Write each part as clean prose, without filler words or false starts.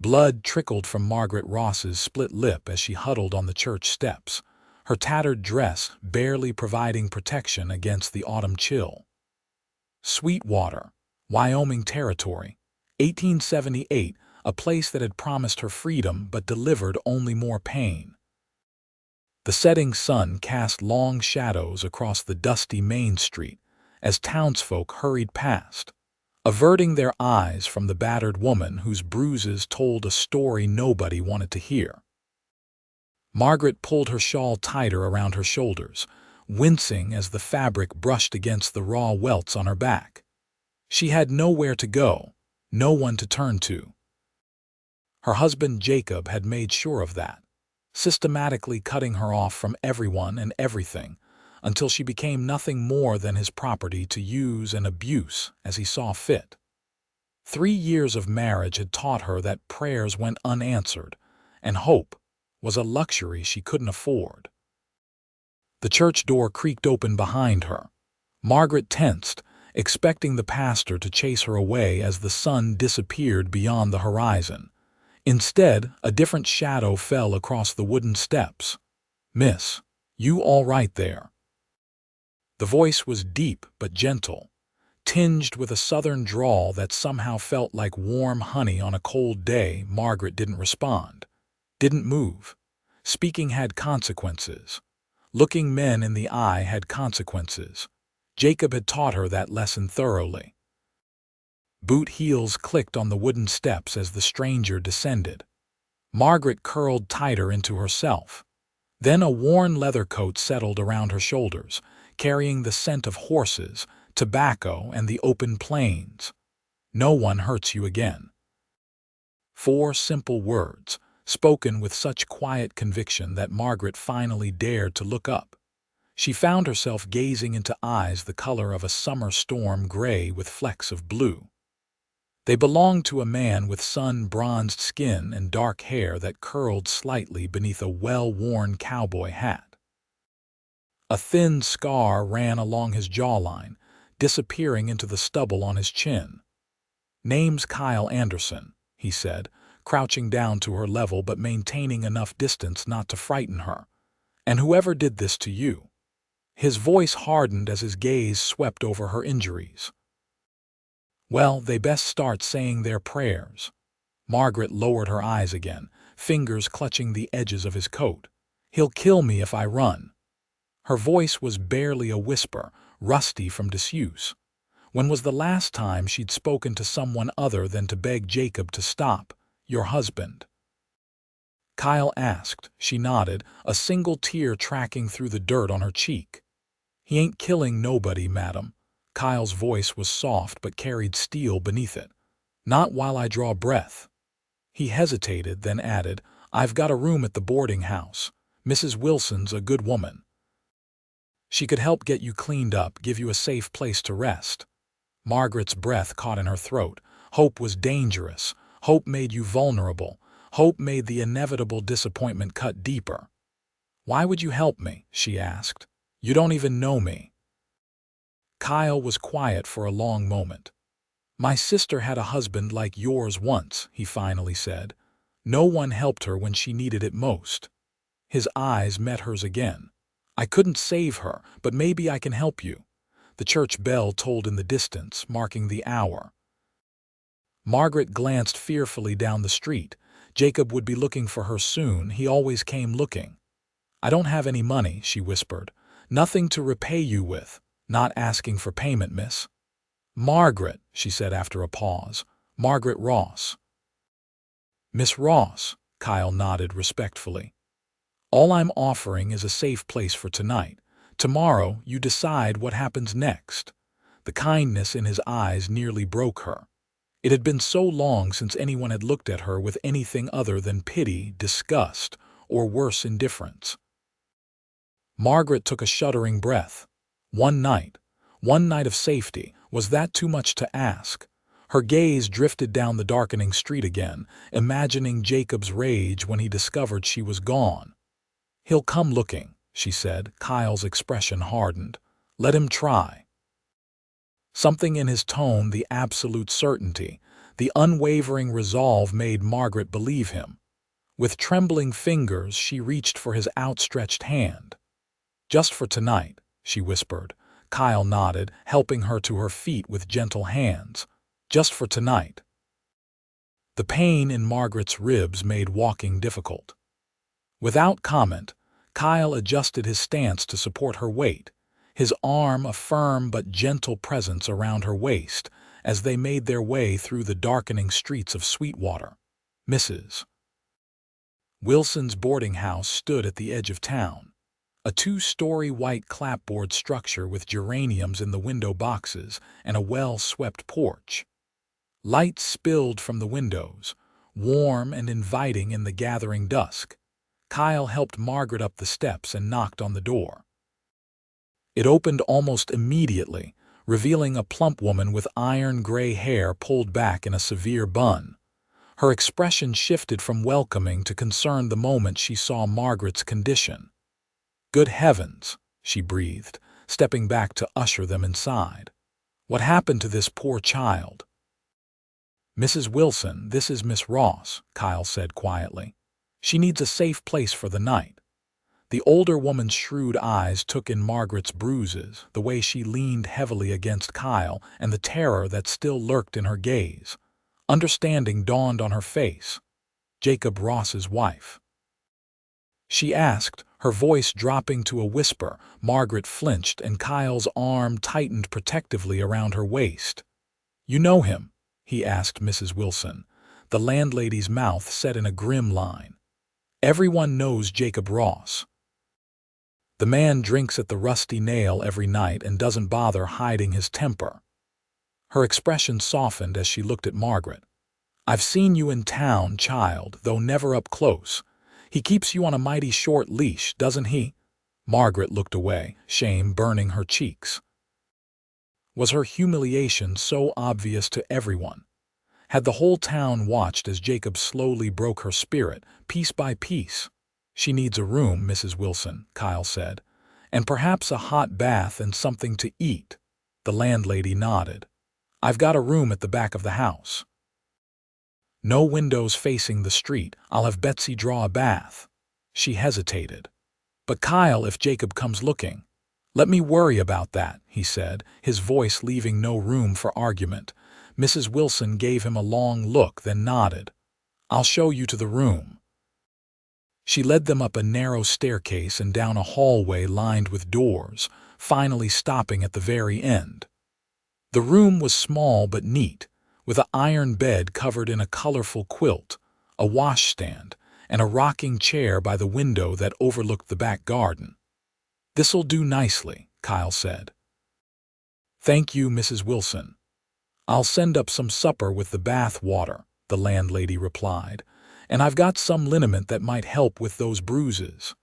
Blood trickled from Margaret Ross's split lip as she huddled on the church steps, her tattered dress barely providing protection against the autumn chill. Sweetwater, Wyoming Territory, 1878, a place that had promised her freedom but delivered only more pain. The setting sun cast long shadows across the dusty main street as townsfolk hurried past, averting their eyes from the battered woman whose bruises told a story nobody wanted to hear. Margaret pulled her shawl tighter around her shoulders, wincing as the fabric brushed against the raw welts on her back. She had nowhere to go, no one to turn to. Her husband Jacob had made sure of that, systematically cutting her off from everyone and everything until she became nothing more than his property to use and abuse as he saw fit. 3 years of marriage had taught her that prayers went unanswered, and hope was a luxury she couldn't afford. The church door creaked open behind her. Margaret tensed, expecting the pastor to chase her away as the sun disappeared beyond the horizon. Instead, a different shadow fell across the wooden steps. "Miss, you all right there?" The voice was deep but gentle, tinged with a southern drawl that somehow felt like warm honey on a cold day. Margaret didn't respond, didn't move. Speaking had consequences. Looking men in the eye had consequences. Jacob had taught her that lesson thoroughly. Boot heels clicked on the wooden steps as the stranger descended. Margaret curled tighter into herself. Then a worn leather coat settled around her shoulders, carrying the scent of horses, tobacco, and the open plains. "No one hurts you again." 4 simple words, spoken with such quiet conviction that Margaret finally dared to look up. She found herself gazing into eyes the color of a summer storm gray with flecks of blue. They belonged to a man with sun-bronzed skin and dark hair that curled slightly beneath a well-worn cowboy hat. A thin scar ran along his jawline, disappearing into the stubble on his chin. "Name's Kyle Anderson," he said, crouching down to her level but maintaining enough distance not to frighten her. "And whoever did this to you." His voice hardened as his gaze swept over her injuries. "Well, they best start saying their prayers." Margaret lowered her eyes again, fingers clutching the edges of his coat. "He'll kill me if I run." Her voice was barely a whisper, rusty from disuse. When was the last time she'd spoken to someone other than to beg Jacob to stop? "Your husband?" Kyle asked. She nodded, a single tear tracking through the dirt on her cheek. "He ain't killing nobody, madam." Kyle's voice was soft but carried steel beneath it. "Not while I draw breath." He hesitated, then added, "I've got a room at the boarding house. Mrs. Wilson's a good woman. She could help get you cleaned up, give you a safe place to rest." Margaret's breath caught in her throat. Hope was dangerous. Hope made you vulnerable. Hope made the inevitable disappointment cut deeper. "Why would you help me?" she asked. "You don't even know me." Kyle was quiet for a long moment. "My sister had a husband like yours once," he finally said. "No one helped her when she needed it most." His eyes met hers again. "I couldn't save her, but maybe I can help you." The church bell tolled in the distance, marking the hour. Margaret glanced fearfully down the street. Jacob would be looking for her soon. He always came looking. "I don't have any money," she whispered. "Nothing to repay you with. Not asking for payment, miss." "Margaret," she said after a pause. "Margaret Ross." "Miss Ross," Kyle nodded respectfully. "All I'm offering is a safe place for tonight. Tomorrow, you decide what happens next." The kindness in his eyes nearly broke her. It had been so long since anyone had looked at her with anything other than pity, disgust, or worse, indifference. Margaret took a shuddering breath. One night of safety, was that too much to ask? Her gaze drifted down the darkening street again, imagining Jacob's rage when he discovered she was gone. "He'll come looking," she said. Kyle's expression hardened. "Let him try." Something in his tone, the absolute certainty, The unwavering resolve made Margaret believe him. With trembling fingers, she reached for his outstretched hand. "Just for tonight," she whispered. Kyle nodded, helping her to her feet with gentle hands. "Just for tonight." The pain in Margaret's ribs made walking difficult. Without comment, Kyle adjusted his stance to support her weight, his arm a firm but gentle presence around her waist as they made their way through the darkening streets of Sweetwater. Mrs. Wilson's boarding house stood at the edge of town, a two-story white clapboard structure with geraniums in the window boxes and a well-swept porch. Light spilled from the windows, warm and inviting in the gathering dusk. Kyle helped Margaret up the steps and knocked on the door. It opened almost immediately, revealing a plump woman with iron-gray hair pulled back in a severe bun. Her expression shifted from welcoming to concern the moment she saw Margaret's condition. "Good heavens," she breathed, stepping back to usher them inside. "What happened to this poor child?" "Mrs. Wilson, this is Miss Ross," Kyle said quietly. "She needs a safe place for the night." The older woman's shrewd eyes took in Margaret's bruises, the way she leaned heavily against Kyle, and the terror that still lurked in her gaze. Understanding dawned on her face. "Jacob Ross's wife?" she asked, her voice dropping to a whisper. Margaret flinched and Kyle's arm tightened protectively around her waist. "You know him?" he asked Mrs. Wilson, the landlady's mouth set in a grim line. "Everyone knows Jacob Ross. The man drinks at the Rusty Nail every night and doesn't bother hiding his temper." Her expression softened as she looked at Margaret. "I've seen you in town, child, though never up close. He keeps you on a mighty short leash, doesn't he?" Margaret looked away, shame burning her cheeks. Was her humiliation so obvious to everyone? Had the whole town watched as Jacob slowly broke her spirit, piece by piece? "She needs a room, Mrs. Wilson," Kyle said, "and perhaps a hot bath and something to eat." The landlady nodded. "I've got a room at the back of the house. No windows facing the street. I'll have Betsy draw a bath." She hesitated. "But Kyle, if Jacob comes looking—" "Let me worry about that," he said, his voice leaving no room for argument. Mrs. Wilson gave him a long look, then nodded. "I'll show you to the room." She led them up a narrow staircase and down a hallway lined with doors, finally stopping at the very end. The room was small but neat, with an iron bed covered in a colorful quilt, a washstand, and a rocking chair by the window that overlooked the back garden. "This'll do nicely," Kyle said. "Thank you, Mrs. Wilson. I'll send up some supper with the bath water," the landlady replied, "and I've got some liniment that might help with those bruises."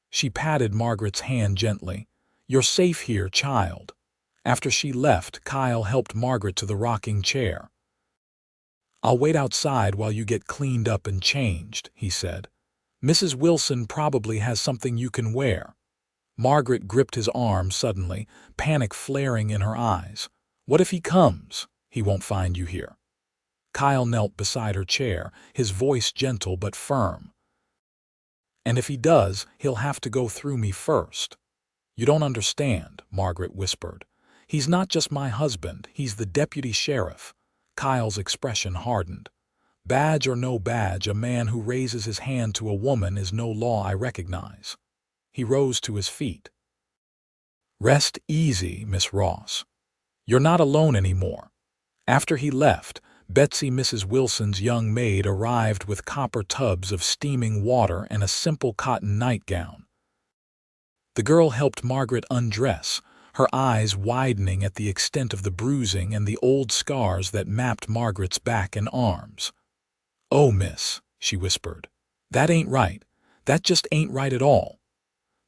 She patted Margaret's hand gently. "You're safe here, child." After she left, Kyle helped Margaret to the rocking chair. "I'll wait outside while you get cleaned up and changed," he said. "Mrs. Wilson probably has something you can wear." Margaret gripped his arm suddenly, panic flaring in her eyes. "What if he comes? He won't find you here." Kyle knelt beside her chair, his voice gentle but firm. "And if he does, he'll have to go through me first." "You don't understand," Margaret whispered. "He's not just my husband, he's the deputy sheriff." Kyle's expression hardened. "Badge or no badge, a man who raises his hand to a woman is no law I recognize." He rose to his feet. "Rest easy, Miss Ross. You're not alone anymore." After he left, Betsy, Mrs. Wilson's young maid, arrived with copper tubs of steaming water and a simple cotton nightgown. The girl helped Margaret undress, her eyes widening at the extent of the bruising and the old scars that mapped Margaret's back and arms. "Oh, miss," she whispered, "that ain't right. That just ain't right at all."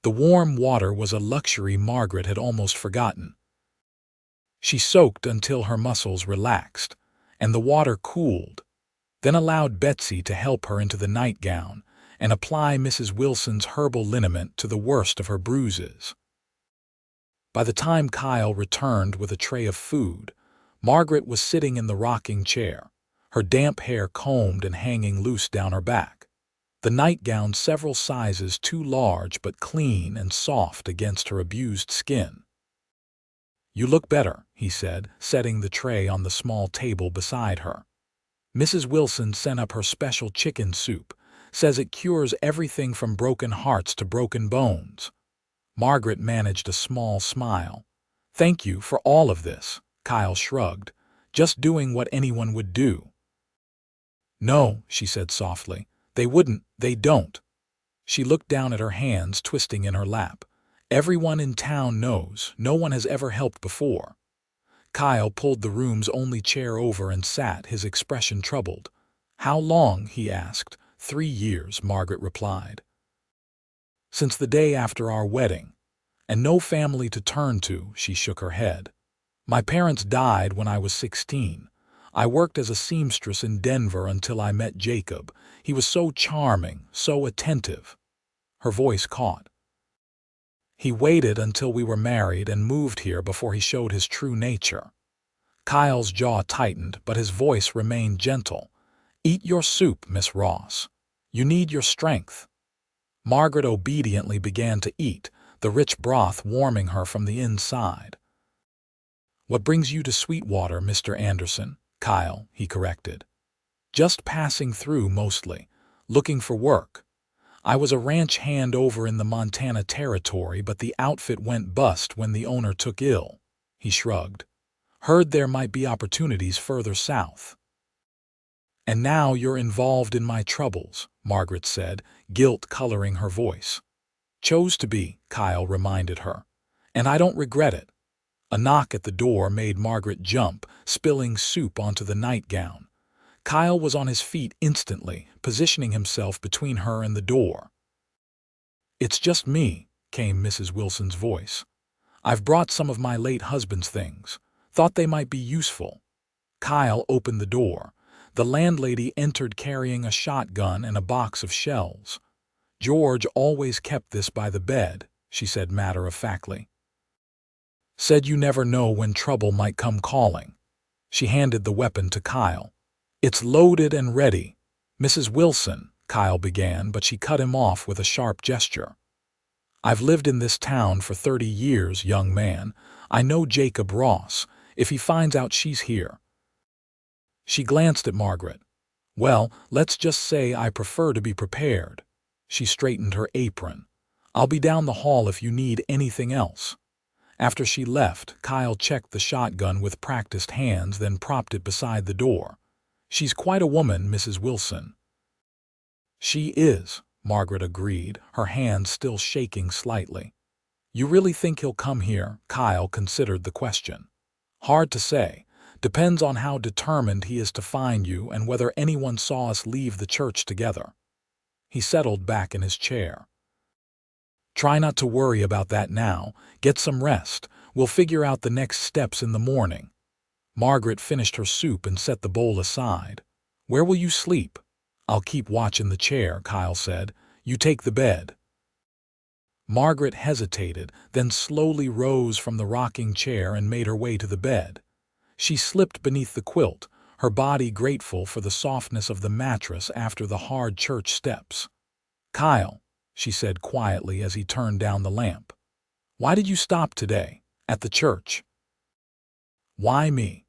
The warm water was a luxury Margaret had almost forgotten. She soaked until her muscles relaxed, and the water cooled, then allowed Betsy to help her into the nightgown and apply Mrs. Wilson's herbal liniment to the worst of her bruises. By the time Kyle returned with a tray of food, Margaret was sitting in the rocking chair, her damp hair combed and hanging loose down her back. The nightgown several sizes too large but clean and soft against her abused skin. "You look better," he said, setting the tray on the small table beside her. "Mrs. Wilson sent up her special chicken soup. Says it cures everything from broken hearts to broken bones." Margaret managed a small smile. "Thank you for all of this," Kyle shrugged. "Just doing what anyone would do." "No," she said softly. "They wouldn't, they don't." She looked down at her hands twisting in her lap. "Everyone in town knows. No one has ever helped before." Kyle pulled the room's only chair over and sat, his expression troubled. "How long?" he asked. 3 years, Margaret replied. "Since the day after our wedding. And no family to turn to," she shook her head. "My parents died when I was 16. I worked as a seamstress in Denver until I met Jacob. He was so charming, so attentive." Her voice caught. "He waited until we were married and moved here before he showed his true nature." Kyle's jaw tightened, but his voice remained gentle. "Eat your soup, Miss Ross. You need your strength." Margaret obediently began to eat, the rich broth warming her from the inside. "What brings you to Sweetwater, Mr. Anderson?" "Kyle," he corrected. "Just passing through mostly. Looking for work. I was a ranch hand over in the Montana Territory, but the outfit went bust when the owner took ill." He shrugged. "Heard there might be opportunities further south." "And now you're involved in my troubles," Margaret said, guilt coloring her voice. "Chose to be," Kyle reminded her. "And I don't regret it." A knock at the door made Margaret jump, spilling soup onto the nightgown. Kyle was on his feet instantly, positioning himself between her and the door. "It's just me," came Mrs. Wilson's voice. "I've brought some of my late husband's things. Thought they might be useful." Kyle opened the door. The landlady entered carrying a shotgun and a box of shells. "George always kept this by the bed," she said matter-of-factly. "Said you never know when trouble might come calling." She handed the weapon to Kyle. "It's loaded and ready." "Mrs. Wilson," Kyle began, but she cut him off with a sharp gesture. "I've lived in this town for 30 years, young man. I know Jacob Ross, if he finds out she's here." She glanced at Margaret. "Well, let's just say I prefer to be prepared." She straightened her apron. "I'll be down the hall if you need anything else." After she left, Kyle checked the shotgun with practiced hands, then propped it beside the door. "She's quite a woman, Mrs. Wilson." "She is," Margaret agreed, her hands still shaking slightly. "You really think he'll come here?" Kyle considered the question. "Hard to say. Depends on how determined he is to find you and whether anyone saw us leave the church together." He settled back in his chair. "Try not to worry about that now. Get some rest. We'll figure out the next steps in the morning." Margaret finished her soup and set the bowl aside. "Where will you sleep?" "I'll keep watch in the chair," Kyle said. "You take the bed." Margaret hesitated, then slowly rose from the rocking chair and made her way to the bed. She slipped beneath the quilt, her body grateful for the softness of the mattress after the hard church steps. "Kyle," she said quietly as he turned down the lamp. "Why did you stop today? At the church?" "Why me?"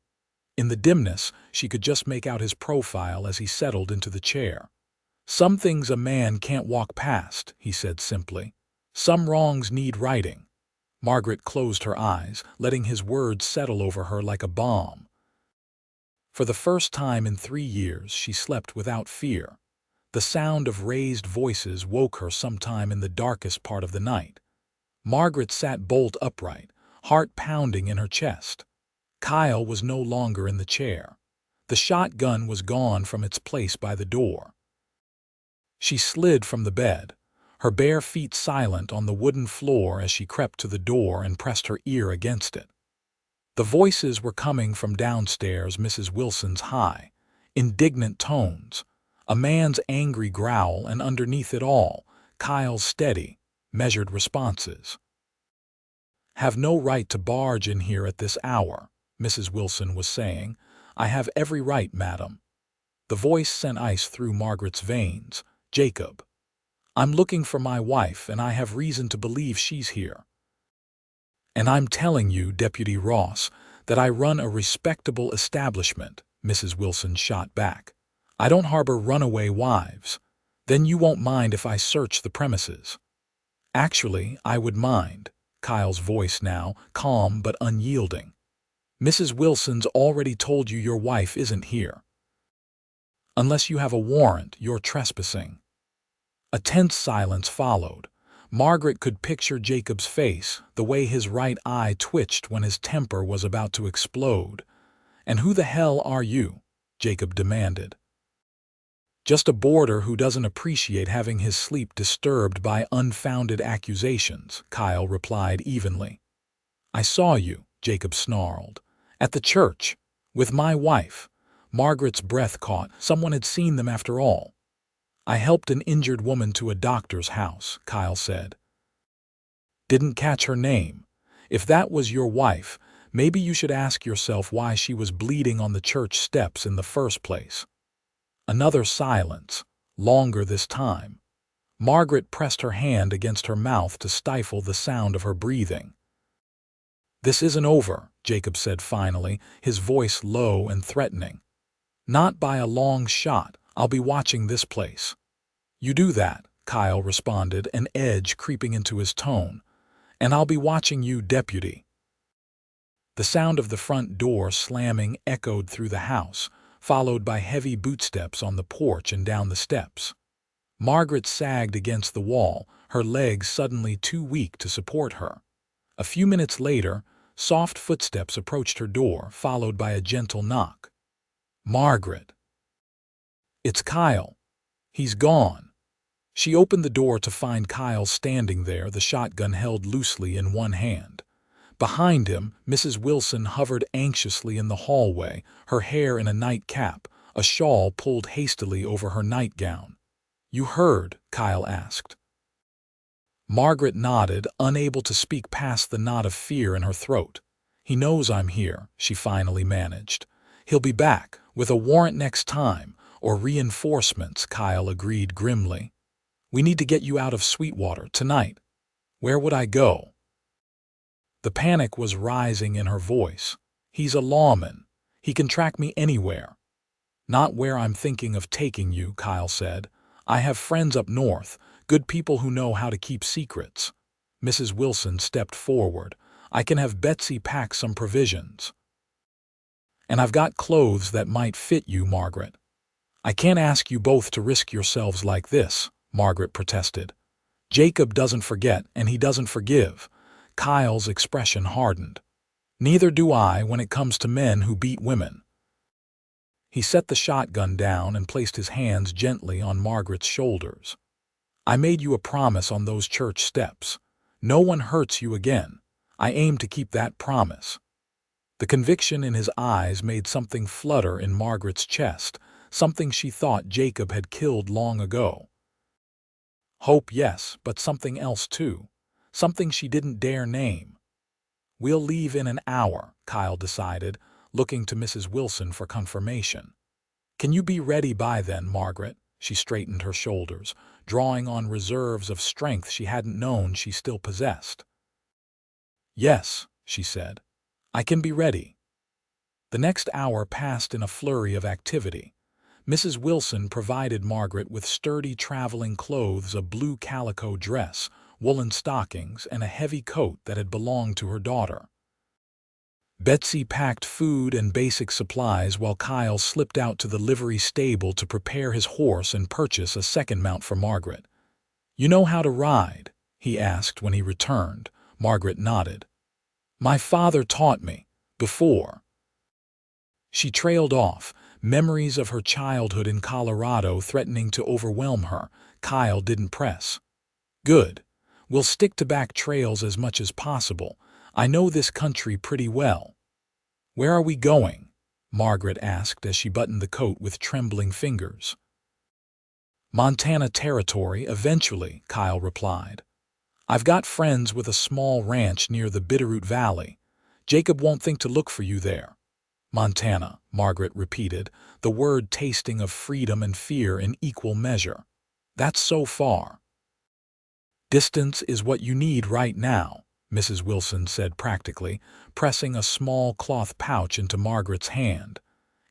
In the dimness, she could just make out his profile as he settled into the chair. "Some things a man can't walk past," he said simply. "Some wrongs need righting." Margaret closed her eyes, letting his words settle over her like a balm. For the first time in 3 years, she slept without fear. The sound of raised voices woke her sometime in the darkest part of the night. Margaret sat bolt upright, heart pounding in her chest. Kyle was no longer in the chair. The shotgun was gone from its place by the door. She slid from the bed, her bare feet silent on the wooden floor as she crept to the door and pressed her ear against it. The voices were coming from downstairs, Mrs. Wilson's high, indignant tones, a man's angry growl, and underneath it all, Kyle's steady, measured responses. "Have no right to barge in here at this hour," Mrs. Wilson was saying. "I have every right, madam." The voice sent ice through Margaret's veins. "Jacob, I'm looking for my wife, and I have reason to believe she's here." "And I'm telling you, Deputy Ross, that I run a respectable establishment," Mrs. Wilson shot back. "I don't harbor runaway wives. Then you won't mind if I search the premises." "Actually, I would mind," Kyle's voice now, calm but unyielding. "Mrs. Wilson's already told you your wife isn't here. Unless you have a warrant, you're trespassing." A tense silence followed. Margaret could picture Jacob's face, the way his right eye twitched when his temper was about to explode. "And who the hell are you?" Jacob demanded. "Just a boarder who doesn't appreciate having his sleep disturbed by unfounded accusations," Kyle replied evenly. "I saw you," Jacob snarled, "at the church, with my wife." Margaret's breath caught. Someone had seen them after all. "I helped an injured woman to a doctor's house," Kyle said. "Didn't catch her name. If that was your wife, maybe you should ask yourself why she was bleeding on the church steps in the first place." Another silence, longer this time. Margaret pressed her hand against her mouth to stifle the sound of her breathing. "This isn't over," Jacob said finally, his voice low and threatening. "Not by a long shot. I'll be watching this place." "You do that," Kyle responded, an edge creeping into his tone. "And I'll be watching you, Deputy." The sound of the front door slamming echoed through the house, followed by heavy bootsteps on the porch and down the steps. Margaret sagged against the wall, her legs suddenly too weak to support her. A few minutes later, soft footsteps approached her door, followed by a gentle knock. "Margaret." "It's Kyle. He's gone." She opened the door to find Kyle standing there, the shotgun held loosely in one hand. Behind him, Mrs. Wilson hovered anxiously in the hallway, her hair in a nightcap, a shawl pulled hastily over her nightgown. "You heard?" Kyle asked. Margaret nodded, unable to speak past the knot of fear in her throat. "He knows I'm here," she finally managed. "He'll be back, with a warrant next time, or reinforcements," Kyle agreed grimly. "We need to get you out of Sweetwater tonight." "Where would I go?" The panic was rising in her voice. "He's a lawman. He can track me anywhere." "Not where I'm thinking of taking you," Kyle said. "I have friends up north, good people who know how to keep secrets." Mrs. Wilson stepped forward. "I can have Betsy pack some provisions. And I've got clothes that might fit you, Margaret." "I can't ask you both to risk yourselves like this," Margaret protested. "Jacob doesn't forget, and he doesn't forgive." Kyle's expression hardened. "Neither do I when it comes to men who beat women." He set the shotgun down and placed his hands gently on Margaret's shoulders. "I made you a promise on those church steps. No one hurts you again. I aim to keep that promise." The conviction in his eyes made something flutter in Margaret's chest, something she thought Jacob had killed long ago. Hope, yes, but something else too. Something she didn't dare name. "We'll leave in an hour," Kyle decided, looking to Mrs. Wilson for confirmation. "Can you be ready by then, Margaret?" She straightened her shoulders, drawing on reserves of strength she hadn't known she still possessed. "Yes," she said. "I can be ready." The next hour passed in a flurry of activity. Mrs. Wilson provided Margaret with sturdy traveling clothes, a blue calico dress, woolen stockings, and a heavy coat that had belonged to her daughter. Betsy packed food and basic supplies while Kyle slipped out to the livery stable to prepare his horse and purchase a second mount for Margaret. "You know how to ride?" he asked when he returned. Margaret nodded. "My father taught me, before." She trailed off, memories of her childhood in Colorado threatening to overwhelm her. Kyle didn't press. "Good. We'll stick to back trails as much as possible. I know this country pretty well." "Where are we going?" Margaret asked as she buttoned the coat with trembling fingers. "Montana Territory, eventually," Kyle replied. "I've got friends with a small ranch near the Bitterroot Valley. Jacob won't think to look for you there." Montana, Margaret repeated, the word tasting of freedom and fear in equal measure. That's so far. Distance is what you need right now, Mrs. Wilson said practically, pressing a small cloth pouch into Margaret's hand.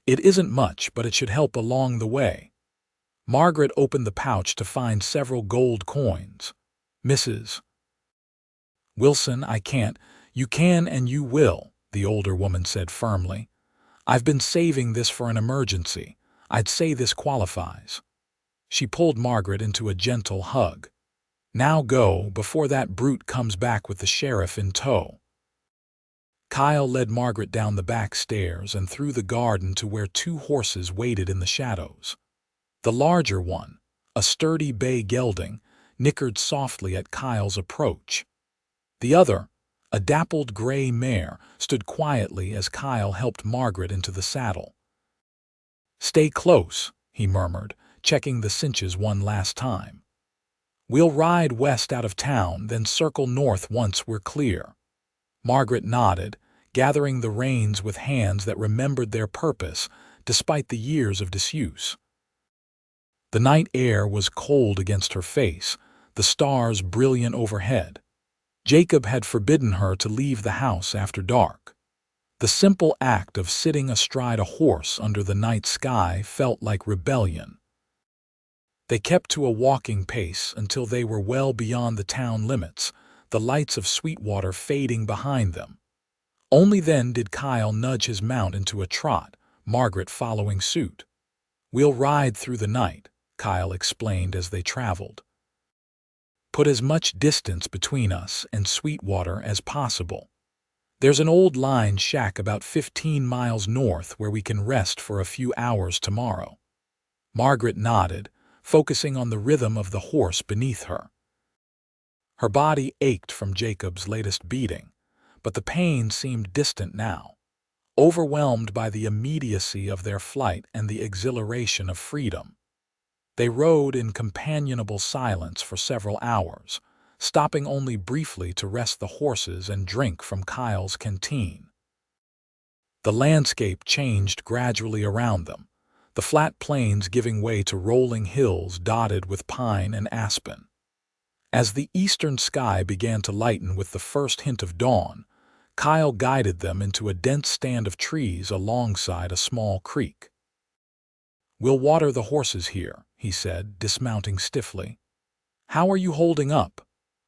It isn't much, but it should help along the way. Margaret opened the pouch to find several gold coins. Mrs. Wilson, I can't. You can and you will, the older woman said firmly. I've been saving this for an emergency. I'd say this qualifies. She pulled Margaret into a gentle hug. Now go, before that brute comes back with the sheriff in tow. Kyle led Margaret down the back stairs and through the garden to where two horses waited in the shadows. The larger one, a sturdy bay gelding, nickered softly at Kyle's approach. The other, a dappled gray mare, stood quietly as Kyle helped Margaret into the saddle. Stay close, he murmured, checking the cinches one last time. We'll ride west out of town, then circle north once we're clear. Margaret nodded, gathering the reins with hands that remembered their purpose despite the years of disuse. The night air was cold against her face, the stars brilliant overhead. Jacob had forbidden her to leave the house after dark. The simple act of sitting astride a horse under the night sky felt like rebellion. They kept to a walking pace until they were well beyond the town limits, the lights of Sweetwater fading behind them. Only then did Kyle nudge his mount into a trot, Margaret following suit. We'll ride through the night, Kyle explained as they traveled. Put as much distance between us and Sweetwater as possible. There's an old line shack about 15 miles north where we can rest for a few hours tomorrow. Margaret nodded, focusing on the rhythm of the horse beneath her. Her body ached from Jacob's latest beating, but the pain seemed distant now, overwhelmed by the immediacy of their flight and the exhilaration of freedom. They rode in companionable silence for several hours, stopping only briefly to rest the horses and drink from Kyle's canteen. The landscape changed gradually around them, the flat plains giving way to rolling hills dotted with pine and aspen. As the eastern sky began to lighten with the first hint of dawn, Kyle guided them into a dense stand of trees alongside a small creek. We'll water the horses here, he said, dismounting stiffly. How are you holding up?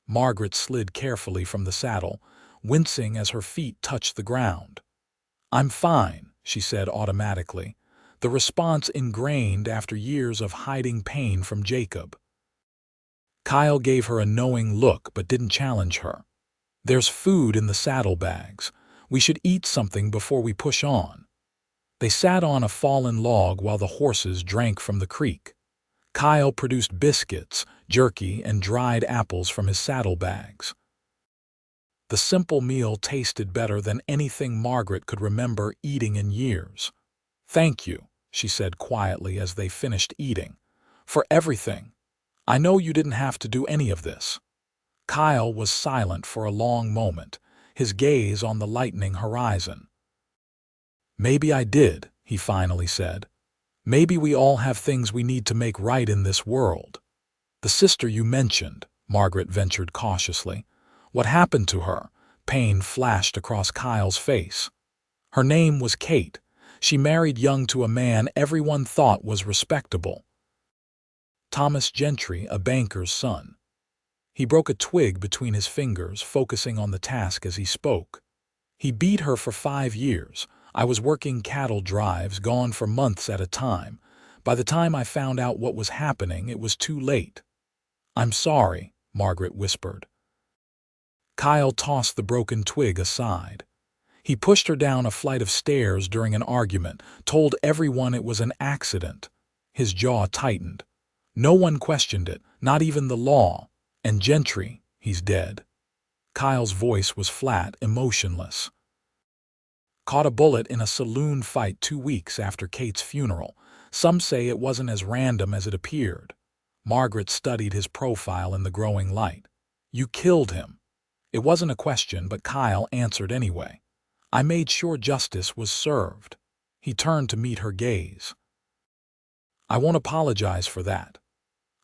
Margaret slid carefully from the saddle, wincing as her feet touched the ground. I'm fine, she said automatically, the response ingrained after years of hiding pain from Jacob. Kyle gave her a knowing look but didn't challenge her. There's food in the saddlebags. We should eat something before we push on. They sat on a fallen log while the horses drank from the creek. Kyle produced biscuits, jerky, and dried apples from his saddlebags. The simple meal tasted better than anything Margaret could remember eating in years. Thank you, she said quietly as they finished eating. For everything. I know you didn't have to do any of this. Kyle was silent for a long moment, his gaze on the lightening horizon. Maybe I did, he finally said. Maybe we all have things we need to make right in this world. The sister you mentioned, Margaret ventured cautiously. What happened to her? Pain flashed across Kyle's face. Her name was Kate. She married young to a man everyone thought was respectable. Thomas Gentry, a banker's son. He broke a twig between his fingers, focusing on the task as he spoke. He beat her for 5 years. I was working cattle drives, gone for months at a time. By the time I found out what was happening, it was too late. I'm sorry, Margaret whispered. Kyle tossed the broken twig aside. He pushed her down a flight of stairs during an argument, told everyone it was an accident. His jaw tightened. No one questioned it, not even the law. And Gentry, he's dead. Kyle's voice was flat, emotionless. Caught a bullet in a saloon fight 2 weeks after Kate's funeral. Some say it wasn't as random as it appeared. Margaret studied his profile in the growing light. You killed him. It wasn't a question, but Kyle answered anyway. I made sure justice was served. He turned to meet her gaze. "I won't apologize for that.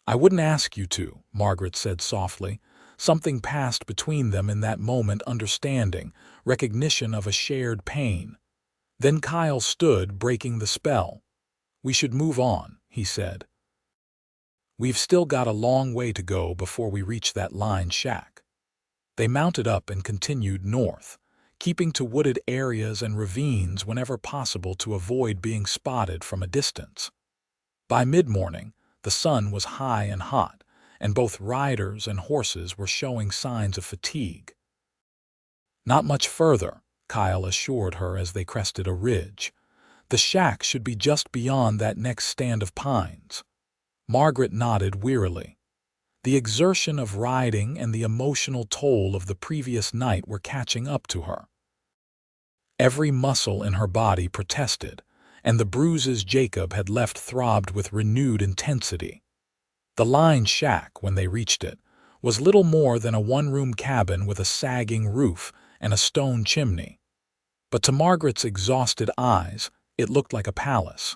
I wouldn't ask you to," Margaret said softly. Something passed between them in that moment, understanding, recognition of a shared pain. Then Kyle stood, breaking the spell. "We should move on," he said. "We've still got a long way to go before we reach that line shack." They mounted up and continued north, keeping to wooded areas and ravines whenever possible to avoid being spotted from a distance. By mid-morning, the sun was high and hot, and both riders and horses were showing signs of fatigue. "Not much further," Kyle assured her as they crested a ridge. "The shack should be just beyond that next stand of pines." Margaret nodded wearily. The exertion of riding and the emotional toll of the previous night were catching up to her. Every muscle in her body protested, and the bruises Jacob had left throbbed with renewed intensity. The line shack, when they reached it, was little more than a one-room cabin with a sagging roof and a stone chimney. But to Margaret's exhausted eyes, it looked like a palace.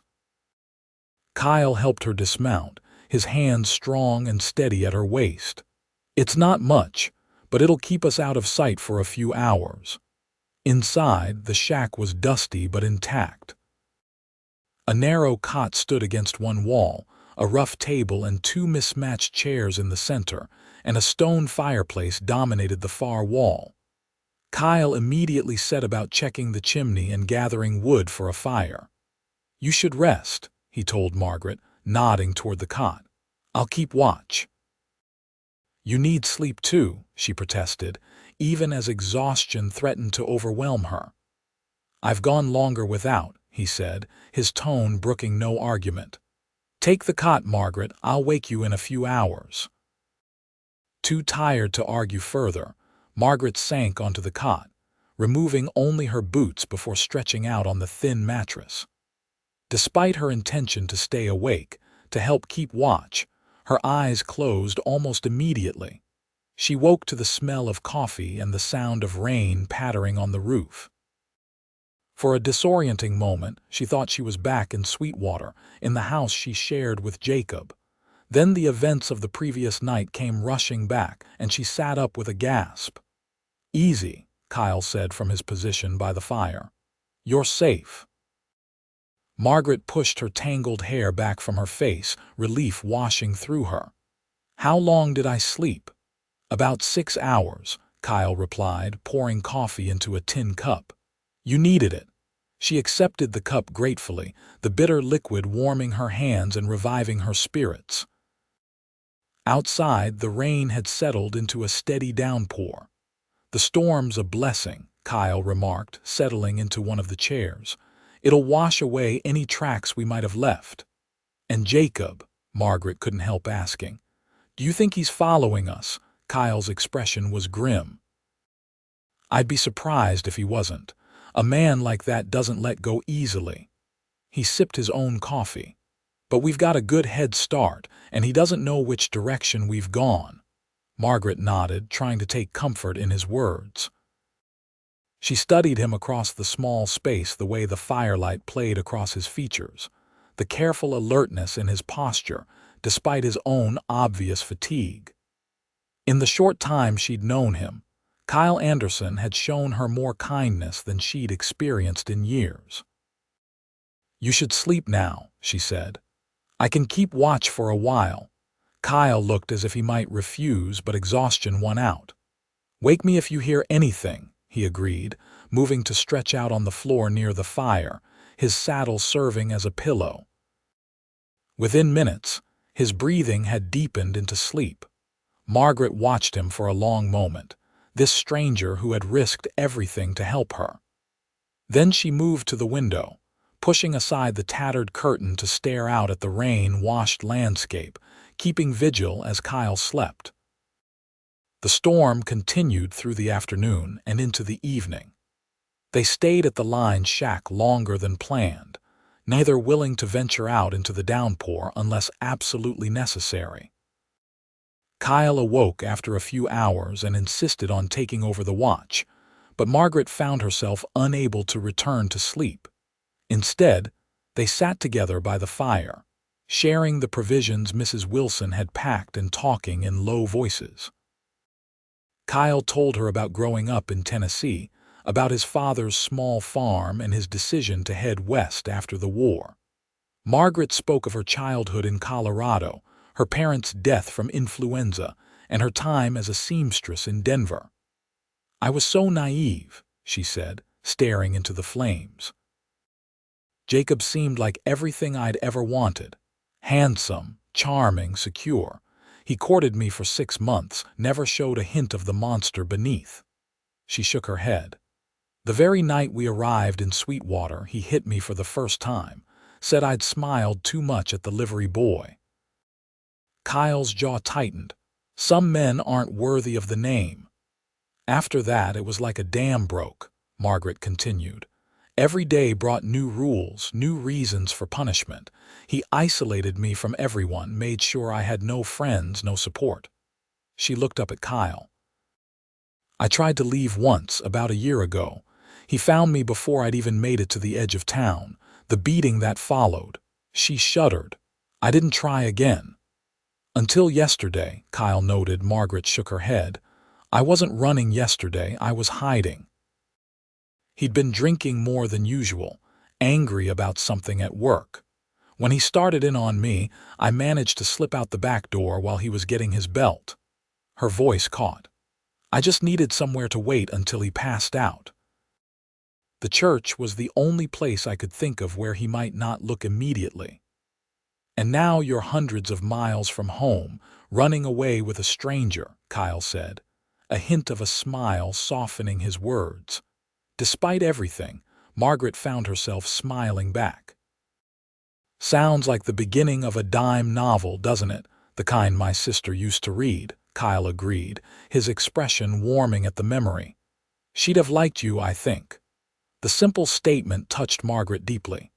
Kyle helped her dismount, his hands strong and steady at her waist. "It's not much, but it'll keep us out of sight for a few hours." Inside, the shack was dusty but intact. A narrow cot stood against one wall, a rough table and two mismatched chairs in the center, and a stone fireplace dominated the far wall. Kyle immediately set about checking the chimney and gathering wood for a fire. "You should rest," he told Margaret, nodding toward the cot. "I'll keep watch." "You need sleep too," she protested, even as exhaustion threatened to overwhelm her. "I've gone longer without," he said, his tone brooking no argument. "Take the cot, Margaret. I'll wake you in a few hours." Too tired to argue further, Margaret sank onto the cot, removing only her boots before stretching out on the thin mattress. Despite her intention to stay awake, to help keep watch, her eyes closed almost immediately. She woke to the smell of coffee and the sound of rain pattering on the roof. For a disorienting moment, she thought she was back in Sweetwater, in the house she shared with Jacob. Then the events of the previous night came rushing back, and she sat up with a gasp. "Easy," Kyle said from his position by the fire. "You're safe." Margaret pushed her tangled hair back from her face, relief washing through her. "How long did I sleep?" "About 6 hours," Kyle replied, pouring coffee into a tin cup. "You needed it." She accepted the cup gratefully, the bitter liquid warming her hands and reviving her spirits. Outside, the rain had settled into a steady downpour. "The storm's a blessing," Kyle remarked, settling into one of the chairs. "It'll wash away any tracks we might have left." "And Jacob?" Margaret couldn't help asking. "Do you think he's following us?" Kyle's expression was grim. "I'd be surprised if he wasn't. A man like that doesn't let go easily." He sipped his own coffee. "But we've got a good head start, and he doesn't know which direction we've gone." Margaret nodded, trying to take comfort in his words. She studied him across the small space, the way the firelight played across his features, the careful alertness in his posture, despite his own obvious fatigue. In the short time she'd known him, Kyle Anderson had shown her more kindness than she'd experienced in years. "You should sleep now," she said. "I can keep watch for a while." Kyle looked as if he might refuse, but exhaustion won out. "Wake me if you hear anything," he agreed, moving to stretch out on the floor near the fire, his saddle serving as a pillow. Within minutes, his breathing had deepened into sleep. Margaret watched him for a long moment, this stranger who had risked everything to help her. Then she moved to the window, pushing aside the tattered curtain to stare out at the rain-washed landscape, keeping vigil as Kyle slept. The storm continued through the afternoon and into the evening. They stayed at the line shack longer than planned, neither willing to venture out into the downpour unless absolutely necessary. Kyle awoke after a few hours and insisted on taking over the watch, but Margaret found herself unable to return to sleep. Instead, they sat together by the fire, sharing the provisions Mrs. Wilson had packed and talking in low voices. Kyle told her about growing up in Tennessee, about his father's small farm and his decision to head west after the war. Margaret spoke of her childhood in Colorado, her parents' death from influenza, and her time as a seamstress in Denver. "I was so naive," she said, staring into the flames. "Jacob seemed like everything I'd ever wanted. Handsome, charming, secure. He courted me for 6 months, never showed a hint of the monster beneath." She shook her head. "The very night we arrived in Sweetwater, he hit me for the first time, said I'd smiled too much at the livery boy." Kyle's jaw tightened. Some men aren't worthy of the name. "After that, it was like a dam broke," Margaret continued. "Every day brought new rules, new reasons for punishment. He isolated me from everyone, made sure I had no friends, no support." She looked up at Kyle. "I tried to leave once, about a year ago. He found me before I'd even made it to the edge of town. The beating that followed." She shuddered. "I didn't try again." "Until yesterday," Kyle noted. Margaret shook her head. "I wasn't running yesterday, I was hiding." He'd been drinking more than usual, angry about something at work. "When he started in on me, I managed to slip out the back door while he was getting his belt." Her voice caught. "I just needed somewhere to wait until he passed out. The church was the only place I could think of where he might not look immediately." "And now you're hundreds of miles from home, running away with a stranger," Kyle said, a hint of a smile softening his words. Despite everything, Margaret found herself smiling back. "Sounds like the beginning of a dime novel, doesn't it? The kind my sister used to read," Kyle agreed, his expression warming at the memory. "She'd have liked you, I think." The simple statement touched Margaret deeply.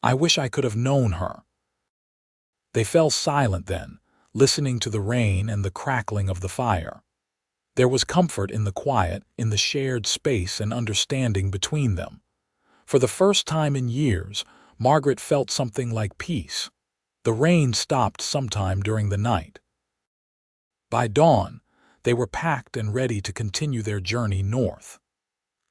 "I wish I could have known her." They fell silent then, listening to the rain and the crackling of the fire. There was comfort in the quiet, in the shared space and understanding between them. For the first time in years, Margaret felt something like peace. The rain stopped sometime during the night. By dawn, they were packed and ready to continue their journey north.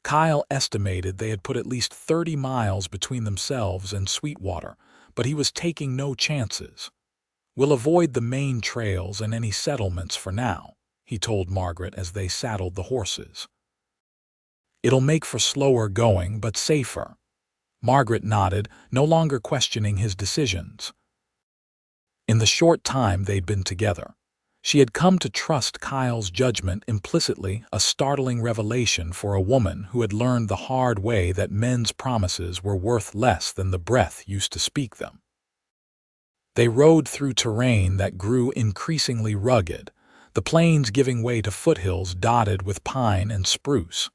Kyle estimated they had put at least 30 miles between themselves and Sweetwater, but he was taking no chances. "We'll avoid the main trails and any settlements for now," he told Margaret as they saddled the horses. "It'll make for slower going, but safer." Margaret nodded, no longer questioning his decisions. In the short time they'd been together, she had come to trust Kyle's judgment implicitly, a startling revelation for a woman who had learned the hard way that men's promises were worth less than the breath used to speak them. They rode through terrain that grew increasingly rugged, the plains giving way to foothills dotted with pine and spruce.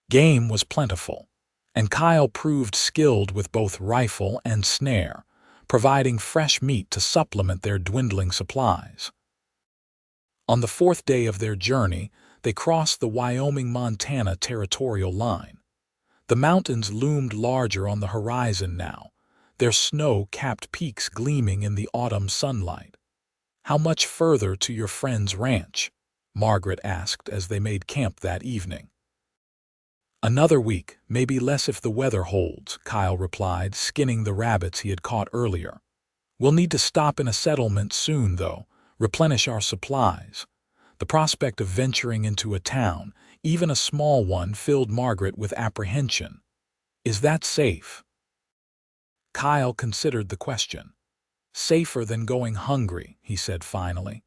Game was plentiful, and Kyle proved skilled with both rifle and snare, providing fresh meat to supplement their dwindling supplies. On the 4th day of their journey, they crossed the Wyoming-Montana territorial line. The mountains loomed larger on the horizon now, their snow-capped peaks gleaming in the autumn sunlight. "How much further to your friend's ranch?" Margaret asked as they made camp that evening. "Another week, maybe less if the weather holds," Kyle replied, skinning the rabbits he had caught earlier. "We'll need to stop in a settlement soon, though, replenish our supplies." The prospect of venturing into a town, even a small one, filled Margaret with apprehension. "Is that safe?" Kyle considered the question. "Safer than going hungry," he said finally.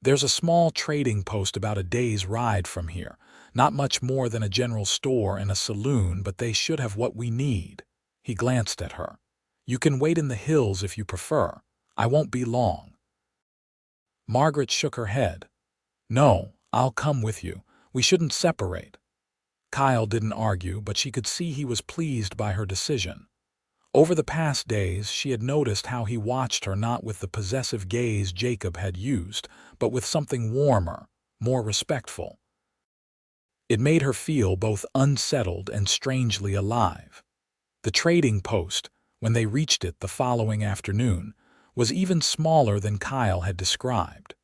"There's a small trading post about a day's ride from here. Not much more than a general store and a saloon, but they should have what we need." He glanced at her. "You can wait in the hills if you prefer. I won't be long." Margaret shook her head. "No, I'll come with you. We shouldn't separate." Kyle didn't argue, but she could see he was pleased by her decision. Over the past days, she had noticed how he watched her not with the possessive gaze Jacob had used, but with something warmer, more respectful. It made her feel both unsettled and strangely alive. The trading post, when they reached it the following afternoon, was even smaller than Kyle had described.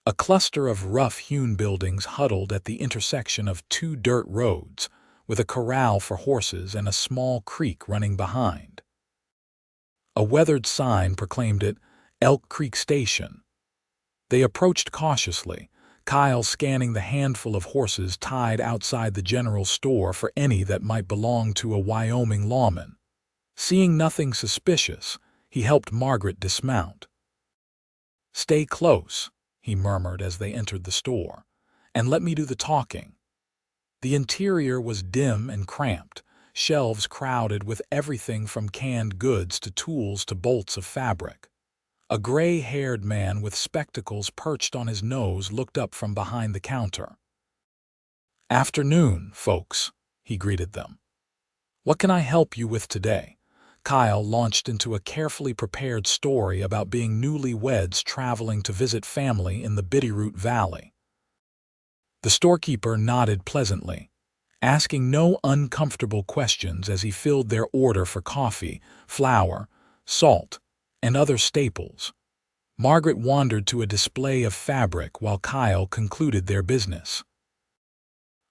A cluster of rough-hewn buildings huddled at the intersection of two dirt roads, with a corral for horses and a small creek running behind. A weathered sign proclaimed it Elk Creek Station. They approached cautiously, Kyle scanning the handful of horses tied outside the general store for any that might belong to a Wyoming lawman. Seeing nothing suspicious, he helped Margaret dismount. "Stay close," he murmured as they entered the store, "and let me do the talking." The interior was dim and cramped, shelves crowded with everything from canned goods to tools to bolts of fabric. A gray-haired man with spectacles perched on his nose looked up from behind the counter. "Afternoon, folks," he greeted them. "What can I help you with today?" Kyle launched into a carefully prepared story about being newlyweds traveling to visit family in the Bitterroot Valley. The storekeeper nodded pleasantly, asking no uncomfortable questions as he filled their order for coffee, flour, salt, and other staples. Margaret wandered to a display of fabric while Kyle concluded their business.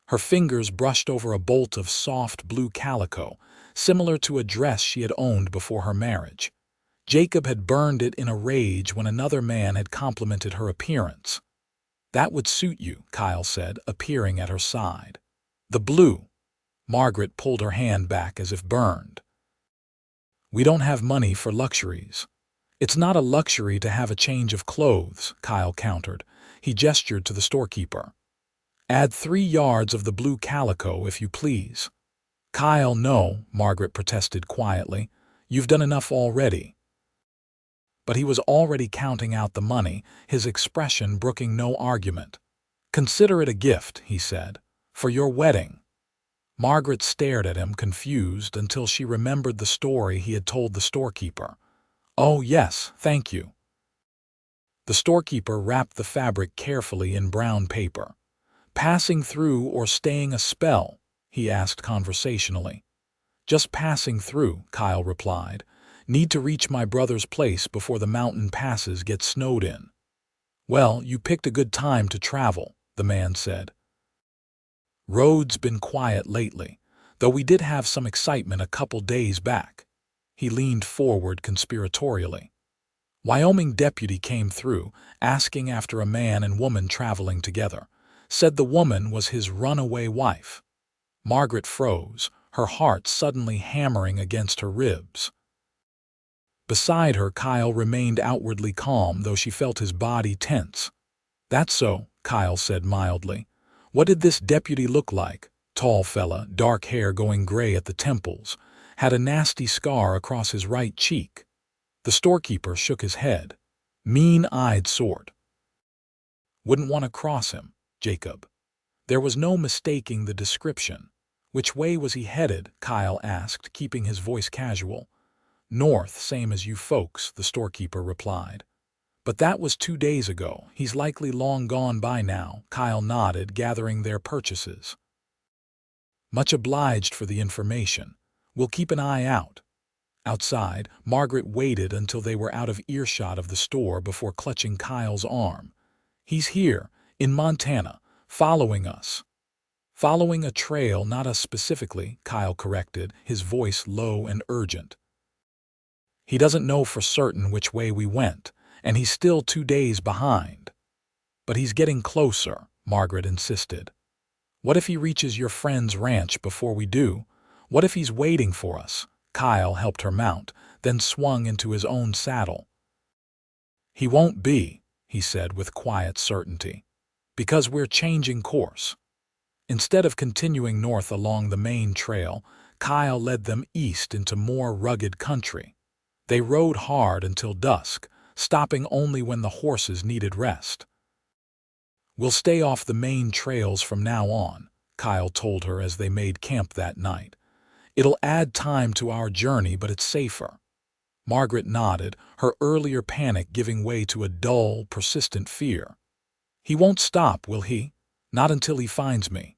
Her fingers brushed over a bolt of soft blue calico, similar to a dress she had owned before her marriage. Jacob had burned it in a rage when another man had complimented her appearance. "That would suit you," Kyle said, appearing at her side. "The blue." Margaret pulled her hand back as if burned. "We don't have money for luxuries." "It's not a luxury to have a change of clothes," Kyle countered. He gestured to the storekeeper. "Add 3 yards of the blue calico, if you please." "Kyle, no," Margaret protested quietly. "You've done enough already." But he was already counting out the money, his expression brooking no argument. "Consider it a gift," he said, "for your wedding." Margaret stared at him, confused, until she remembered the story he had told the storekeeper. "Oh, yes, thank you." The storekeeper wrapped the fabric carefully in brown paper. "Passing through or staying a spell?" he asked conversationally. "Just passing through," Kyle replied. "Need to reach my brother's place before the mountain passes get snowed in." "Well, you picked a good time to travel," the man said. "Road's been quiet lately, though we did have some excitement a couple days back." He leaned forward conspiratorially. "Wyoming deputy came through, asking after a man and woman traveling together. Said the woman was his runaway wife." Margaret froze, her heart suddenly hammering against her ribs. Beside her, Kyle remained outwardly calm, though she felt his body tense. "That's so," Kyle said mildly. "What did this deputy look like?" "Tall fella, dark hair going gray at the temples. Had a nasty scar across his right cheek." The storekeeper shook his head. "Mean-eyed sort." "Wouldn't want to cross him, Jacob." There was no mistaking the description. "Which way was he headed?" Kyle asked, keeping his voice casual. "North, same as you folks," the storekeeper replied. "But that was 2 days ago. He's likely long gone by now." Kyle nodded, gathering their purchases. "Much obliged for the information. We'll keep an eye out." Outside, Margaret waited until they were out of earshot of the store before clutching Kyle's arm. "He's here, in Montana, following us." "Following a trail, not us specifically," Kyle corrected, his voice low and urgent. "He doesn't know for certain which way we went, and he's still 2 days behind." "But he's getting closer," Margaret insisted. "What if he reaches your friend's ranch before we do? What if he's waiting for us?" Kyle helped her mount, then swung into his own saddle. "He won't be," he said with quiet certainty, "because we're changing course." Instead of continuing north along the main trail, Kyle led them east into more rugged country. They rode hard until dusk, stopping only when the horses needed rest. "We'll stay off the main trails from now on," Kyle told her as they made camp that night. "It'll add time to our journey, but it's safer." Margaret nodded, her earlier panic giving way to a dull, persistent fear. "He won't stop, will he? Not until he finds me."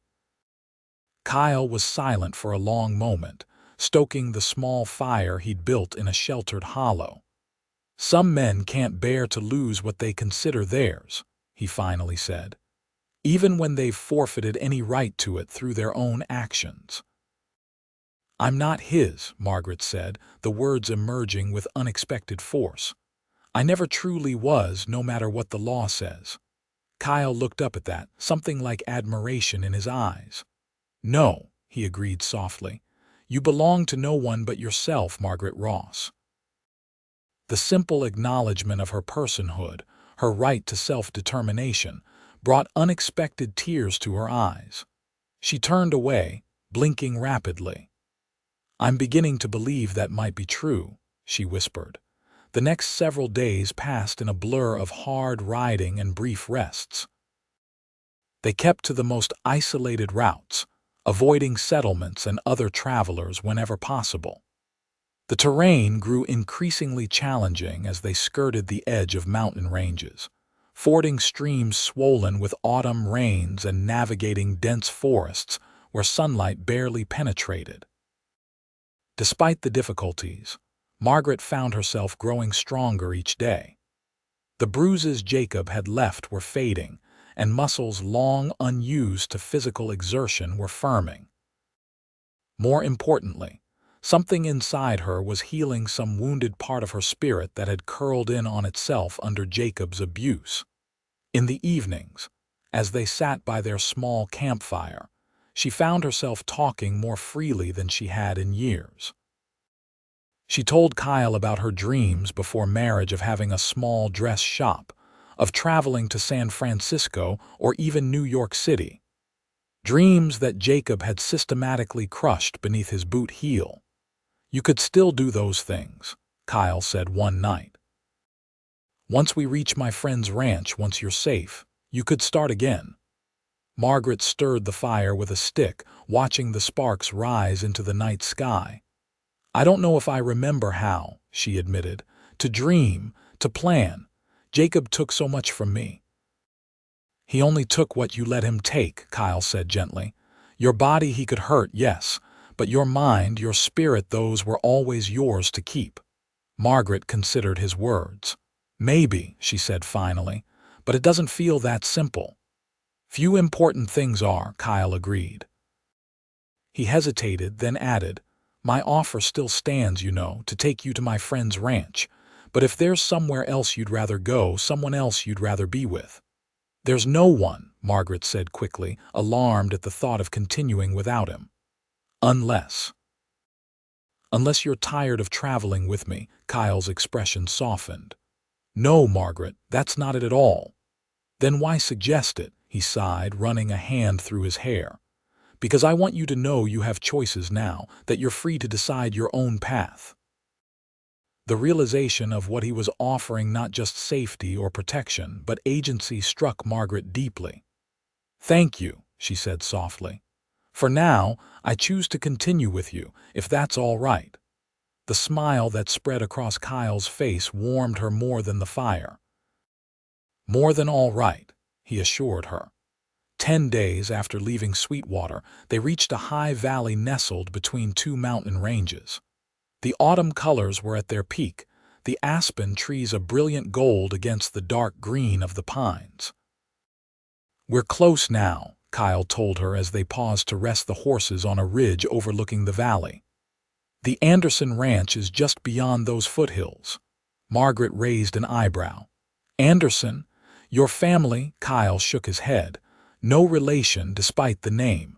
Kyle was silent for a long moment, stoking the small fire he'd built in a sheltered hollow. "Some men can't bear to lose what they consider theirs," he finally said, "even when they've forfeited any right to it through their own actions." "I'm not his," Margaret said, the words emerging with unexpected force. "I never truly was, no matter what the law says." Kyle looked up at that, something like admiration in his eyes. "No," he agreed softly. "You belong to no one but yourself, Margaret Ross." The simple acknowledgement of her personhood, her right to self-determination, brought unexpected tears to her eyes. She turned away, blinking rapidly. "I'm beginning to believe that might be true," she whispered. The next several days passed in a blur of hard riding and brief rests. They kept to the most isolated routes, avoiding settlements and other travelers whenever possible. The terrain grew increasingly challenging as they skirted the edge of mountain ranges, fording streams swollen with autumn rains and navigating dense forests where sunlight barely penetrated. Despite the difficulties, Margaret found herself growing stronger each day. The bruises Jacob had left were fading, and muscles long unused to physical exertion were firming. More importantly, something inside her was healing some wounded part of her spirit that had curled in on itself under Jacob's abuse. In the evenings, as they sat by their small campfire, she found herself talking more freely than she had in years. She told Kyle about her dreams before marriage of having a small dress shop, of traveling to San Francisco or even New York City. Dreams that Jacob had systematically crushed beneath his boot heel. "You could still do those things," Kyle said one night. "Once we reach my friend's ranch, once you're safe, you could start again." Margaret stirred the fire with a stick, watching the sparks rise into the night sky. "I don't know if I remember how," she admitted. "To dream, to plan. Jacob took so much from me." "He only took what you let him take," Kyle said gently. "Your body he could hurt, yes, but your mind, your spirit, those were always yours to keep." Margaret considered his words. "Maybe," she said finally, "but it doesn't feel that simple." "Few important things are," Kyle agreed. He hesitated, then added, "My offer still stands, you know, to take you to my friend's ranch. But if there's somewhere else you'd rather go, someone else you'd rather be with." "There's no one," Margaret said quickly, alarmed at the thought of continuing without him. "Unless you're tired of traveling with me," Kyle's expression softened. "No, Margaret, that's not it at all." "Then why suggest it?" he sighed, running a hand through his hair. "Because I want you to know you have choices now, that you're free to decide your own path." The realization of what he was offering, not just safety or protection, but agency, struck Margaret deeply. "Thank you," she said softly. "For now, I choose to continue with you, if that's all right." The smile that spread across Kyle's face warmed her more than the fire. "More than all right," he assured her. 10 days after leaving Sweetwater, they reached a high valley nestled between two mountain ranges. The autumn colors were at their peak, the aspen trees a brilliant gold against the dark green of the pines. "We're close now," Kyle told her as they paused to rest the horses on a ridge overlooking the valley. "The Anderson Ranch is just beyond those foothills." Margaret raised an eyebrow. "Anderson? Your family?" Kyle shook his head. "No relation, despite the name."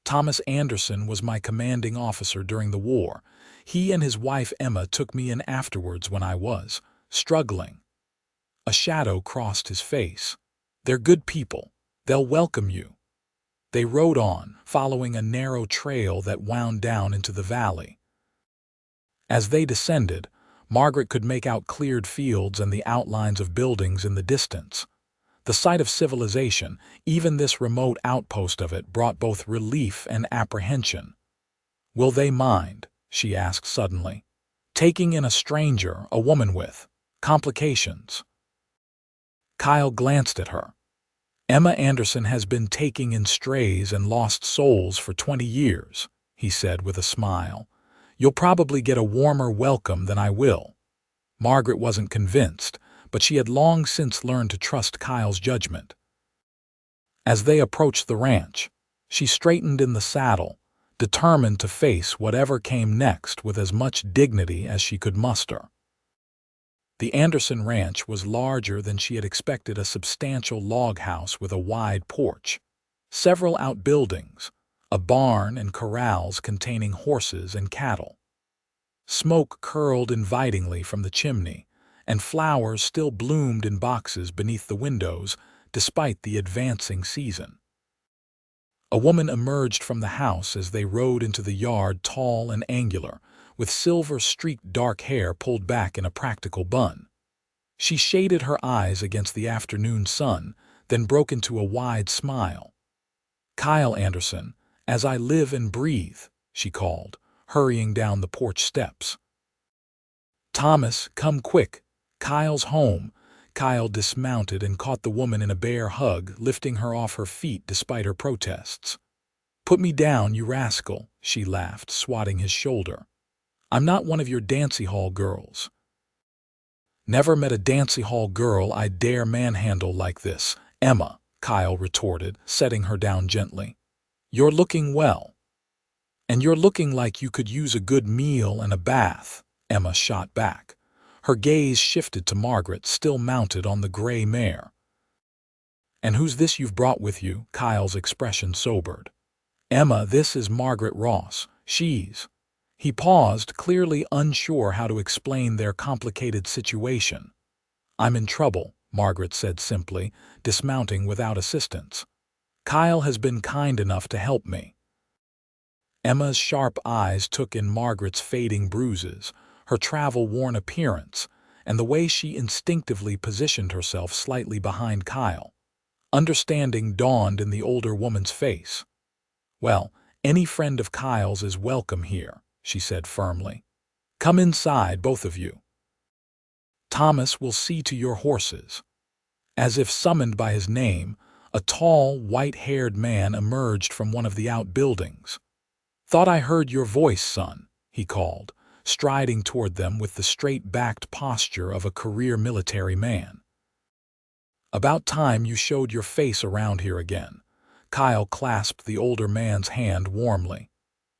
"Thomas Anderson was my commanding officer during the war. He and his wife Emma took me in afterwards when I was struggling." A shadow crossed his face. "They're good people. They'll welcome you." They rode on, following a narrow trail that wound down into the valley. As they descended, Margaret could make out cleared fields and the outlines of buildings in the distance. The sight of civilization, even this remote outpost of it, brought both relief and apprehension. "Will they mind?" she asked suddenly. "Taking in a stranger, a woman with complications?" Kyle glanced at her. "Emma Anderson has been taking in strays and lost souls for 20 years, he said with a smile. "You'll probably get a warmer welcome than I will." Margaret wasn't convinced, but she had long since learned to trust Kyle's judgment. As they approached the ranch, she straightened in the saddle, determined to face whatever came next with as much dignity as she could muster. The Anderson ranch was larger than she had expected, a substantial log house with a wide porch, several outbuildings, a barn and corrals containing horses and cattle. Smoke curled invitingly from the chimney, and flowers still bloomed in boxes beneath the windows despite the advancing season. A woman emerged from the house as they rode into the yard, tall and angular, with silver-streaked dark hair pulled back in a practical bun. She shaded her eyes against the afternoon sun, then broke into a wide smile. "Kyle Anderson, as I live and breathe," she called, hurrying down the porch steps. "Thomas, come quick. Kyle's home." Kyle dismounted and caught the woman in a bear hug, lifting her off her feet despite her protests. "Put me down, you rascal," she laughed, swatting his shoulder. "I'm not one of your dancy hall girls." "Never met a dancy hall girl I'd dare manhandle like this, Emma," Kyle retorted, setting her down gently. "You're looking well. And you're looking like you could use a good meal and a bath," Emma shot back. Her gaze shifted to Margaret, still mounted on the gray mare. "And who's this you've brought with you?" Kyle's expression sobered. "Emma, this is Margaret Ross. She's—" He paused, clearly unsure how to explain their complicated situation. "I'm in trouble," Margaret said simply, dismounting without assistance. "Kyle has been kind enough to help me." Emma's sharp eyes took in Margaret's fading bruises, her travel-worn appearance, and the way she instinctively positioned herself slightly behind Kyle. Understanding dawned in the older woman's face. "Well, any friend of Kyle's is welcome here," she said firmly. "Come inside, both of you. Thomas will see to your horses." As if summoned by his name, a tall, white-haired man emerged from one of the outbuildings. "Thought I heard your voice, son," he called, striding toward them with the straight-backed posture of a career military man. "About time you showed your face around here again." Kyle clasped the older man's hand warmly.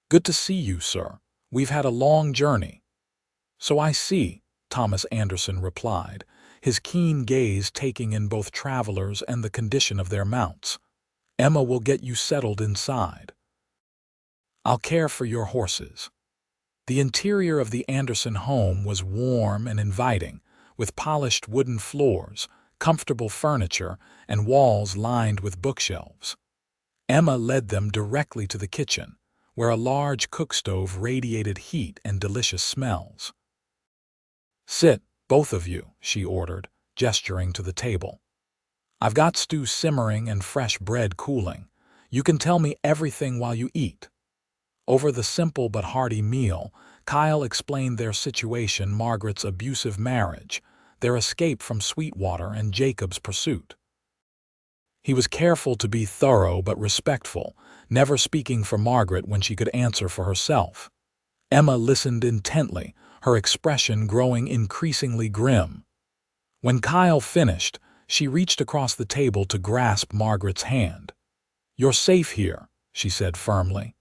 "Good to see you, sir. We've had a long journey." "So I see," Thomas Anderson replied, his keen gaze taking in both travelers and the condition of their mounts. "Emma will get you settled inside. I'll care for your horses." The interior of the Anderson home was warm and inviting, with polished wooden floors, comfortable furniture, and walls lined with bookshelves. Emma led them directly to the kitchen, where a large cookstove radiated heat and delicious smells. "Sit, both of you," she ordered, gesturing to the table. "I've got stew simmering and fresh bread cooling. You can tell me everything while you eat." Over the simple but hearty meal, Kyle explained their situation: Margaret's abusive marriage, their escape from Sweetwater, and Jacob's pursuit. He was careful to be thorough but respectful, never speaking for Margaret when she could answer for herself. Emma listened intently, her expression growing increasingly grim. When Kyle finished, she reached across the table to grasp Margaret's hand. "You're safe here," she said firmly.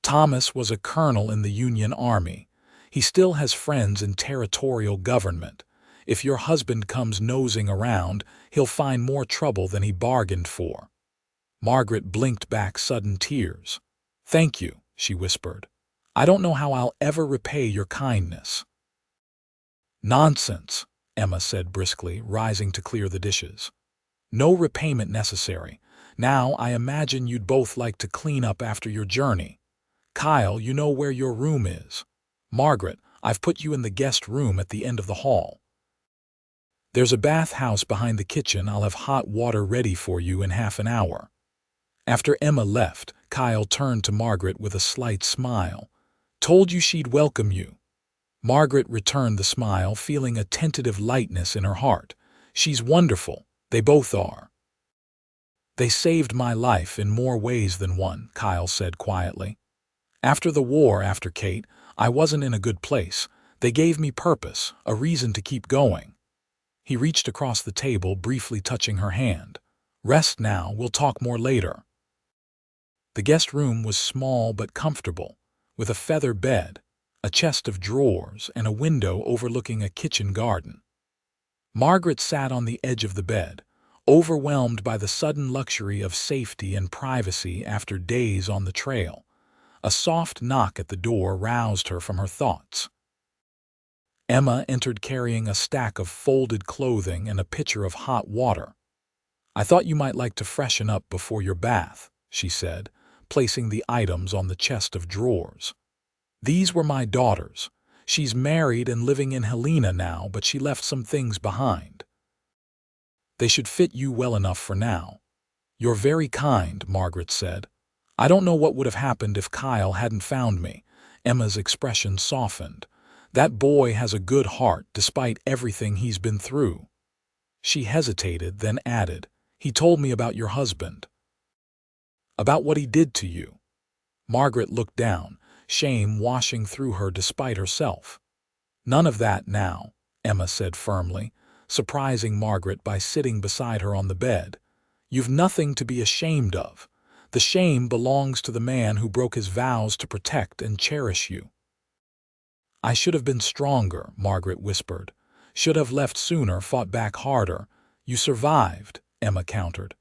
"Thomas was a colonel in the Union Army. He still has friends in territorial government. If your husband comes nosing around, he'll find more trouble than he bargained for." Margaret blinked back sudden tears. "Thank you," she whispered. "I don't know how I'll ever repay your kindness." "Nonsense," Emma said briskly, rising to clear the dishes. "No repayment necessary. Now I imagine you'd both like to clean up after your journey. Kyle, you know where your room is. Margaret, I've put you in the guest room at the end of the hall. There's a bathhouse behind the kitchen. I'll have hot water ready for you in half an hour." After Emma left, Kyle turned to Margaret with a slight smile. "Told you she'd welcome you." Margaret returned the smile, feeling a tentative lightness in her heart. "She's wonderful. They both are." "They saved my life in more ways than one," Kyle said quietly. After the war, after Kate, I wasn't in a good place. They gave me purpose, a reason to keep going. He reached across the table, briefly touching her hand. Rest now, we'll talk more later. The guest room was small but comfortable, with a feather bed, a chest of drawers, and a window overlooking a kitchen garden. Margaret sat on the edge of the bed, overwhelmed by the sudden luxury of safety and privacy after days on the trail. A soft knock at the door roused her from her thoughts. Emma entered carrying a stack of folded clothing and a pitcher of hot water. "I thought you might like to freshen up before your bath," she said, placing the items on the chest of drawers. "These were my daughter's. She's married and living in Helena now, but she left some things behind. They should fit you well enough for now." "You're very kind," Margaret said. "I don't know what would have happened if Kyle hadn't found me." Emma's expression softened. "That boy has a good heart despite everything he's been through." She hesitated, then added, "He told me about your husband." "About what he did to you?" Margaret looked down, shame washing through her despite herself. "None of that now," Emma said firmly, surprising Margaret by sitting beside her on the bed. "You've nothing to be ashamed of. The shame belongs to the man who broke his vows to protect and cherish you." "I should have been stronger," Margaret whispered. "Should have left sooner, fought back harder." "You survived," Emma countered.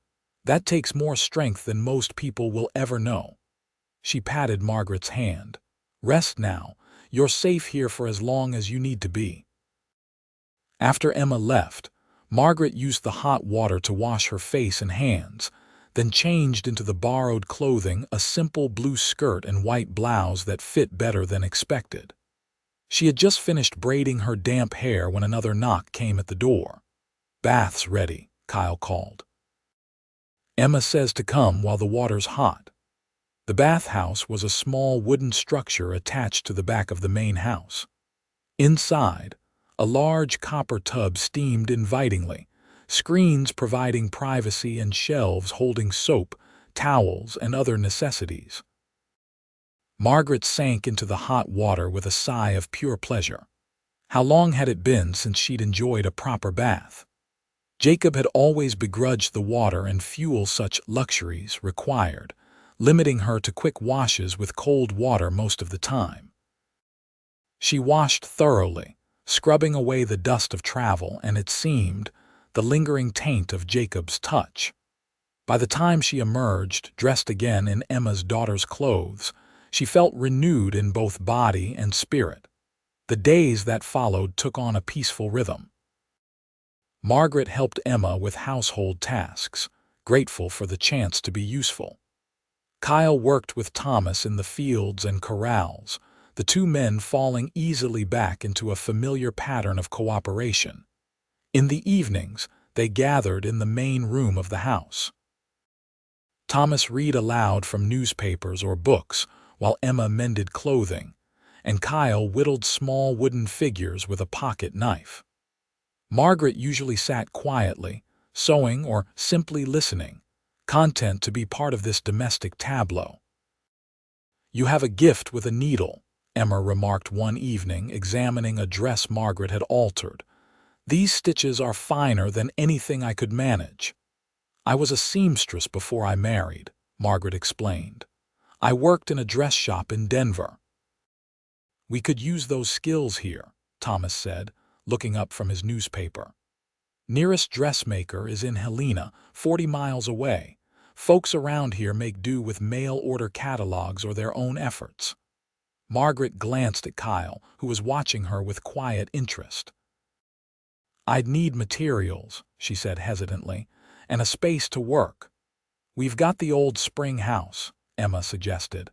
"That takes more strength than most people will ever know." She patted Margaret's hand. "Rest now. You're safe here for as long as you need to be." After Emma left, Margaret used the hot water to wash her face and hands, then changed into the borrowed clothing, a simple blue skirt and white blouse that fit better than expected. She had just finished braiding her damp hair when another knock came at the door. "Bath's ready," Kyle called. "Emma says to come while the water's hot." The bathhouse was a small wooden structure attached to the back of the main house. Inside, a large copper tub steamed invitingly, screens providing privacy and shelves holding soap, towels, and other necessities. Margaret sank into the hot water with a sigh of pure pleasure. How long had it been since she'd enjoyed a proper bath? Jacob had always begrudged the water and fuel such luxuries required, limiting her to quick washes with cold water most of the time. She washed thoroughly, scrubbing away the dust of travel and, it seemed, the lingering taint of Jacob's touch. By the time she emerged, dressed again in Emma's daughter's clothes, she felt renewed in both body and spirit. The days that followed took on a peaceful rhythm. Margaret helped Emma with household tasks, grateful for the chance to be useful. Kyle worked with Thomas in the fields and corrals, the two men falling easily back into a familiar pattern of cooperation. In the evenings, they gathered in the main room of the house. Thomas read aloud from newspapers or books, while Emma mended clothing, and Kyle whittled small wooden figures with a pocket knife. Margaret usually sat quietly, sewing or simply listening, content to be part of this domestic tableau. "You have a gift with a needle," Emma remarked one evening, examining a dress Margaret had altered. "These stitches are finer than anything I could manage." "I was a seamstress before I married," Margaret explained. "I worked in a dress shop in Denver." "We could use those skills here," Thomas said, looking up from his newspaper. "Nearest dressmaker is in Helena, 40 miles away. Folks around here make do with mail-order catalogs or their own efforts." Margaret glanced at Kyle, who was watching her with quiet interest. "I'd need materials," she said hesitantly, "and a space to work." "We've got the old spring house," Emma suggested.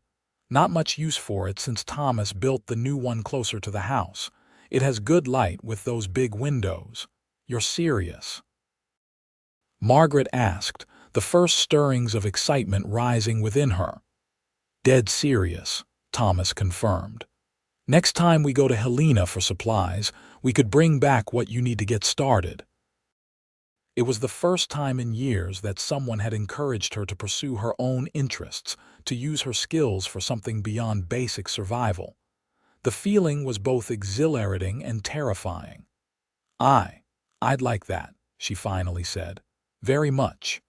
"Not much use for it since Thomas built the new one closer to the house. It has good light with those big windows." "You're serious?" Margaret asked, the first stirrings of excitement rising within her. "Dead serious," Thomas confirmed. "Next time we go to Helena for supplies, we could bring back what you need to get started." It was the first time in years that someone had encouraged her to pursue her own interests, to use her skills for something beyond basic survival. The feeling was both exhilarating and terrifying. I'd like that, she finally said. Very much.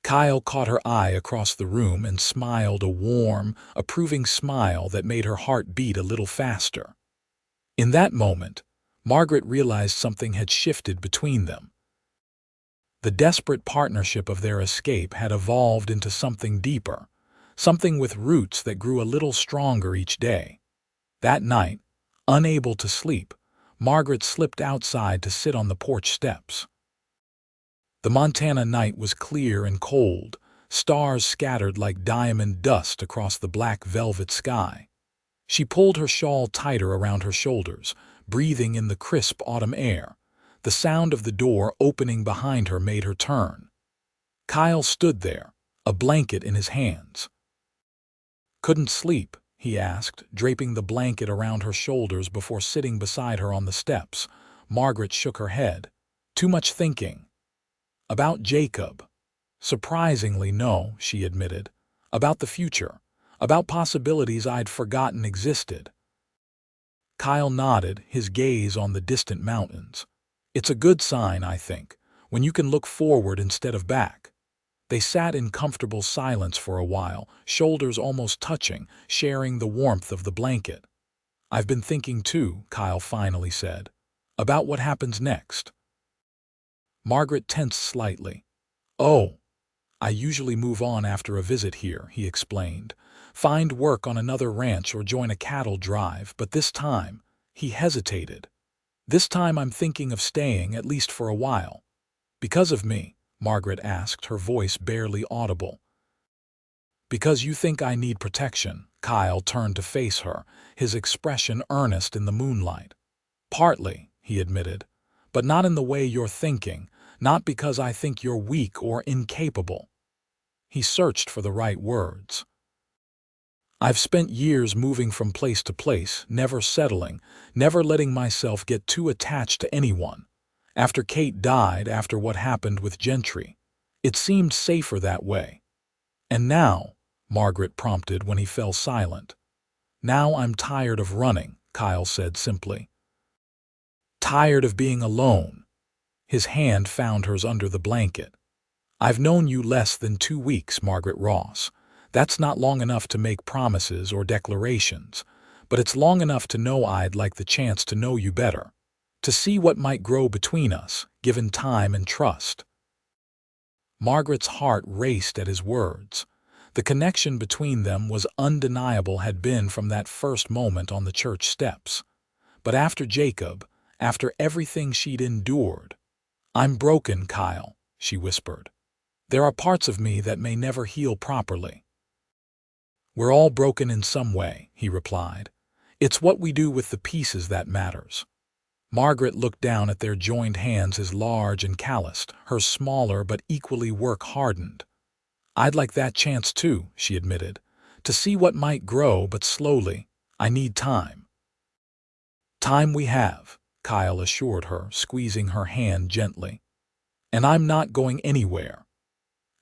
Kyle caught her eye across the room and smiled a warm, approving smile that made her heart beat a little faster. In that moment, Margaret realized something had shifted between them. The desperate partnership of their escape had evolved into something deeper, something with roots that grew a little stronger each day. That night, unable to sleep, Margaret slipped outside to sit on the porch steps. The Montana night was clear and cold, stars scattered like diamond dust across the black velvet sky. She pulled her shawl tighter around her shoulders, breathing in the crisp autumn air. The sound of the door opening behind her made her turn. Kyle stood there, a blanket in his hands. "Couldn't sleep?" he asked, draping the blanket around her shoulders before sitting beside her on the steps. Margaret shook her head. "Too much thinking." "About Jacob?" "Surprisingly, no," she admitted. "About the future. About possibilities I'd forgotten existed." Kyle nodded, his gaze on the distant mountains. "It's a good sign, I think, when you can look forward instead of back." They sat in comfortable silence for a while, shoulders almost touching, sharing the warmth of the blanket. "I've been thinking too," Kyle finally said. "About what happens next." Margaret tensed slightly. "Oh, I usually move on after a visit here," he explained. "Find work on another ranch or join a cattle drive, but this time," he hesitated. "This time I'm thinking of staying, at least for a while." "Because of me?" Margaret asked, her voice barely audible. "Because you think I need protection." Kyle turned to face her, his expression earnest in the moonlight. "Partly," he admitted, "but not in the way you're thinking, not because I think you're weak or incapable." He searched for the right words. "I've spent years moving from place to place, never settling, never letting myself get too attached to anyone. After Kate died, after what happened with Gentry, it seemed safer that way. And now," Margaret prompted when he fell silent. "Now I'm tired of running," Kyle said simply. "Tired of being alone." His hand found hers under the blanket. "I've known you less than 2 weeks, Margaret Ross. That's not long enough to make promises or declarations, but it's long enough to know I'd like the chance to know you better, to see what might grow between us, given time and trust." Margaret's heart raced at his words. The connection between them was undeniable, had been from that first moment on the church steps. But after Jacob, after everything she'd endured— "I'm broken, Kyle," she whispered. "There are parts of me that may never heal properly." "We're all broken in some way," he replied. "It's what we do with the pieces that matters." Margaret looked down at their joined hands, as large and calloused, hers smaller but equally work-hardened. "I'd like that chance too," she admitted. "To see what might grow, but slowly. I need time." "Time we have," Kyle assured her, squeezing her hand gently. "And I'm not going anywhere."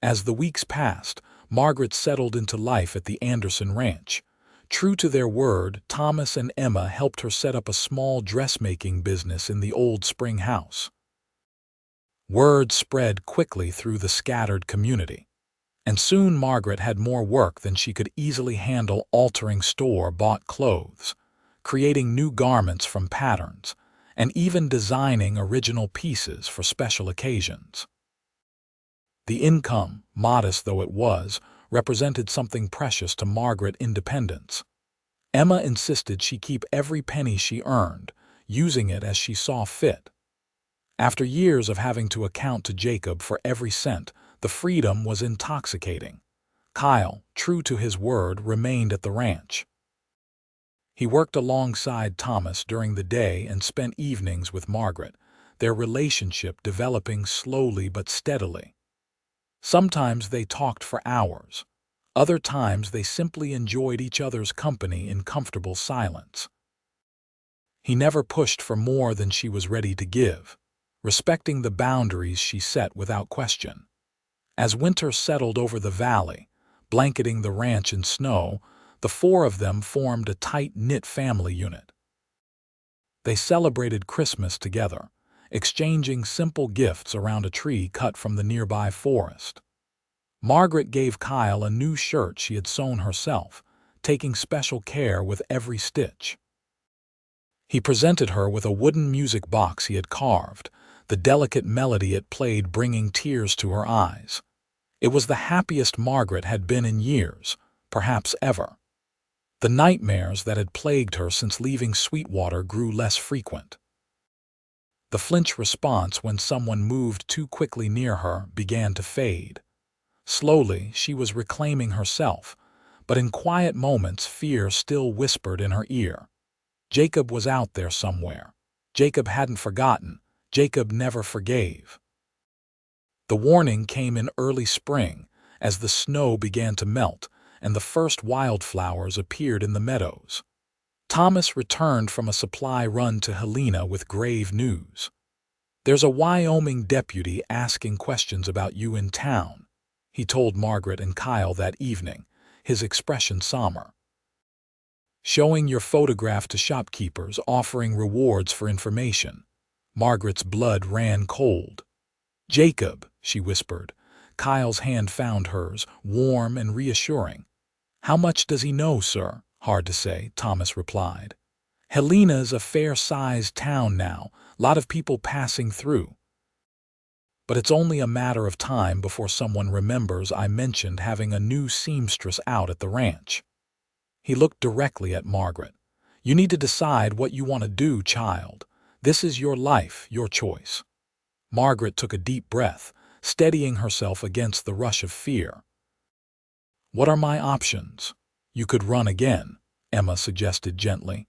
As the weeks passed, Margaret settled into life at the Anderson Ranch. True to their word, Thomas and Emma helped her set up a small dressmaking business in the old spring house. Word spread quickly through the scattered community, and soon Margaret had more work than she could easily handle, altering store-bought clothes, creating new garments from patterns, and even designing original pieces for special occasions. The income, modest though it was, represented something precious to Margaret: independence. Emma insisted she keep every penny she earned, using it as she saw fit. After years of having to account to Jacob for every cent, the freedom was intoxicating. Kyle, true to his word, remained at the ranch. He worked alongside Thomas during the day and spent evenings with Margaret, their relationship developing slowly but steadily. Sometimes they talked for hours. Other times they simply enjoyed each other's company in comfortable silence. He never pushed for more than she was ready to give. respecting the boundaries she set without question. As winter settled over the valley, blanketing the ranch in snow, the four of them formed a tight-knit family unit. They celebrated Christmas together, exchanging simple gifts around a tree cut from the nearby forest. Margaret gave Kyle a new shirt she had sewn herself, taking special care with every stitch. He presented her with a wooden music box he had carved, the delicate melody it played bringing tears to her eyes. It was the happiest Margaret had been in years, perhaps ever. The nightmares that had plagued her since leaving Sweetwater grew less frequent. The flinch response when someone moved too quickly near her began to fade. Slowly, she was reclaiming herself, but in quiet moments fear still whispered in her ear. Jacob was out there somewhere. Jacob hadn't forgotten. Jacob never forgave. The warning came in early spring, as the snow began to melt and the first wildflowers appeared in the meadows. Thomas returned from a supply run to Helena with grave news. "There's a Wyoming deputy asking questions about you in town," he told Margaret and Kyle that evening, his expression somber. "Showing your photograph to shopkeepers, offering rewards for information." Margaret's blood ran cold. "Jacob," she whispered. Kyle's hand found hers, warm and reassuring. "How much does he know, sir?" "Hard to say," Thomas replied. "Helena's a fair-sized town now, lot of people passing through. But it's only a matter of time before someone remembers I mentioned having a new seamstress out at the ranch." He looked directly at Margaret. "You need to decide what you want to do, child. This is your life, your choice." Margaret took a deep breath, steadying herself against the rush of fear. "What are my options?" "You could run again," Emma suggested gently.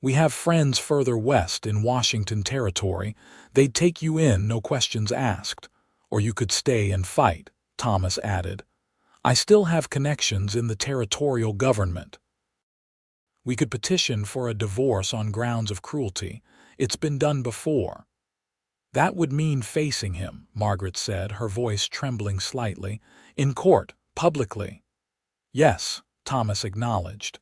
"We have friends further west in Washington Territory. They'd take you in, no questions asked. Or you could stay and fight," Thomas added. "I still have connections in the territorial government. We could petition for a divorce on grounds of cruelty. It's been done before." "That would mean facing him," Margaret said, her voice trembling slightly. "In court, publicly." "Yes," Thomas acknowledged.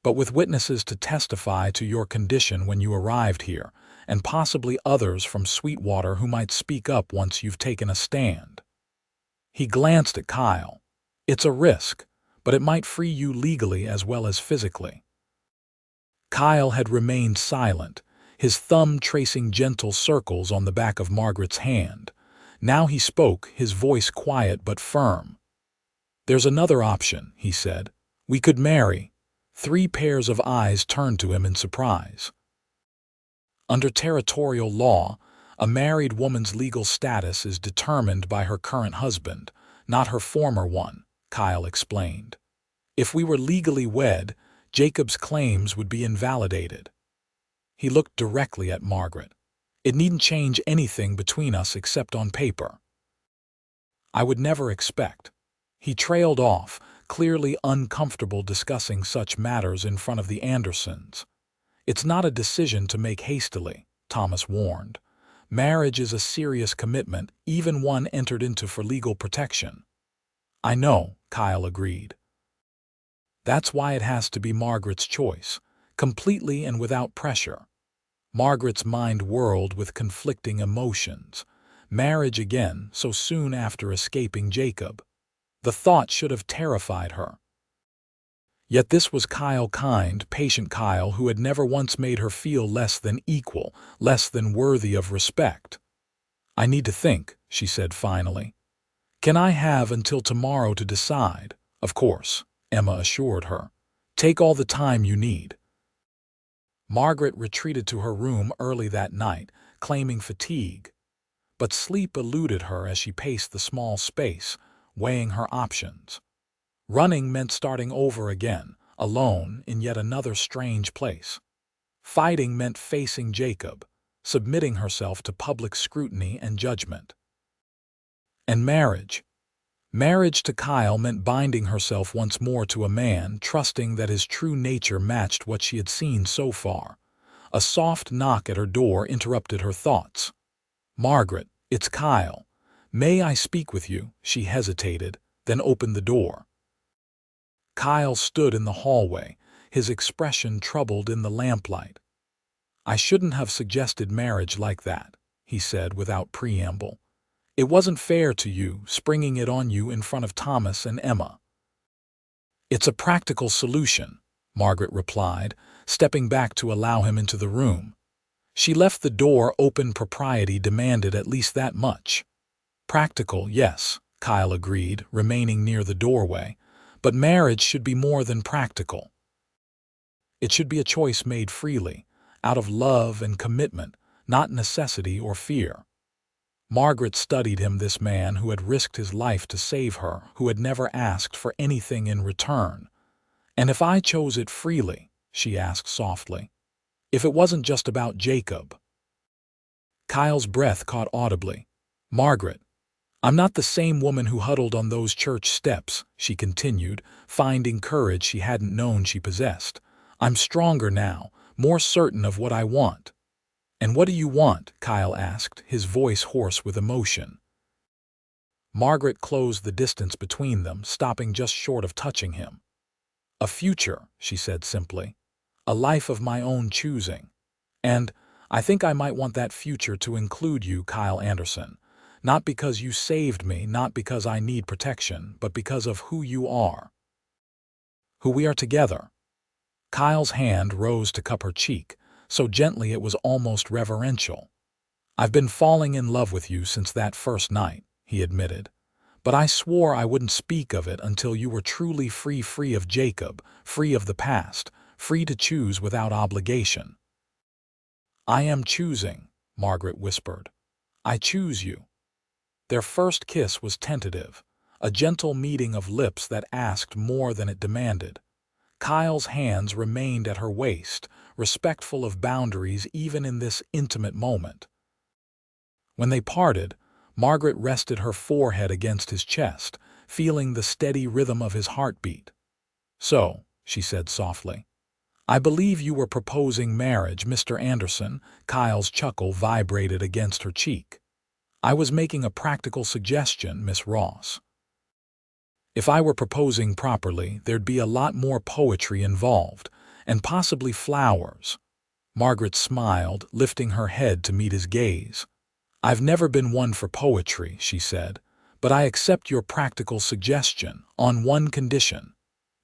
"But with witnesses to testify to your condition when you arrived here, and possibly others from Sweetwater who might speak up once you've taken a stand." He glanced at Kyle. "It's a risk, but it might free you legally as well as physically." Kyle had remained silent, his thumb tracing gentle circles on the back of Margaret's hand. Now he spoke, his voice quiet but firm. "There's another option," he said. "We could marry." 3 pairs of eyes turned to him in surprise. Under territorial law, a married woman's legal status is determined by her current husband, not her former one, Kyle explained. "If we were legally wed, Jacob's claims would be invalidated." He looked directly at Margaret. "It needn't change anything between us except on paper." "I would never expect." He trailed off, clearly uncomfortable discussing such matters in front of the Andersons. "It's not a decision to make hastily," Thomas warned. "Marriage is a serious commitment, even one entered into for legal protection." "I know," Kyle agreed. "That's why it has to be Margaret's choice, completely and without pressure." Margaret's mind whirled with conflicting emotions. Marriage again, so soon after escaping Jacob. The thought should have terrified her. Yet this was Kyle, kind, patient Kyle, who had never once made her feel less than equal, less than worthy of respect. "I need to think," she said finally. "Can I have until tomorrow to decide?" "Of course," Emma assured her. "Take all the time you need." Margaret retreated to her room early that night, claiming fatigue. But sleep eluded her as she paced the small space, weighing her options. Running meant starting over again, alone, in yet another strange place. Fighting meant facing Jacob, submitting herself to public scrutiny and judgment. And marriage. Marriage to Kyle meant binding herself once more to a man, trusting that his true nature matched what she had seen so far. A soft knock at her door interrupted her thoughts. "Margaret, it's Kyle. May I speak with you?" She hesitated, then opened the door. Kyle stood in the hallway, his expression troubled in the lamplight. "I shouldn't have suggested marriage like that," he said without preamble. "It wasn't fair to you, springing it on you in front of Thomas and Emma." "It's a practical solution," Margaret replied, stepping back to allow him into the room. She left the door open. Propriety demanded at least that much. "Practical, yes," Kyle agreed, remaining near the doorway, "but marriage should be more than practical. It should be a choice made freely, out of love and commitment, not necessity or fear." Margaret studied him, this man who had risked his life to save her, who had never asked for anything in return. "And if I chose it freely," she asked softly, "if it wasn't just about Jacob?" Kyle's breath caught audibly. "Margaret, I'm not the same woman who huddled on those church steps," she continued, finding courage she hadn't known she possessed. "I'm stronger now, more certain of what I want." "And what do you want?" Kyle asked, his voice hoarse with emotion. Margaret closed the distance between them, stopping just short of touching him. "A future," she said simply. "A life of my own choosing. And I think I might want that future to include you, Kyle Anderson. Not because you saved me, not because I need protection, but because of who you are. Who we are together." Kyle's hand rose to cup her cheek, so gently it was almost reverential. "I've been falling in love with you since that first night," he admitted. "But I swore I wouldn't speak of it until you were truly free, free of Jacob, free of the past, free to choose without obligation." "I am choosing," Margaret whispered. "I choose you." Their first kiss was tentative, a gentle meeting of lips that asked more than it demanded. Kyle's hands remained at her waist, respectful of boundaries even in this intimate moment. When they parted, Margaret rested her forehead against his chest, feeling the steady rhythm of his heartbeat. "So," she said softly, "I believe you were proposing marriage, Mr. Anderson." Kyle's chuckle vibrated against her cheek. "I was making a practical suggestion, Miss Ross. If I were proposing properly, there'd be a lot more poetry involved, and possibly flowers." Margaret smiled, lifting her head to meet his gaze. "I've never been one for poetry," she said, "but I accept your practical suggestion on one condition."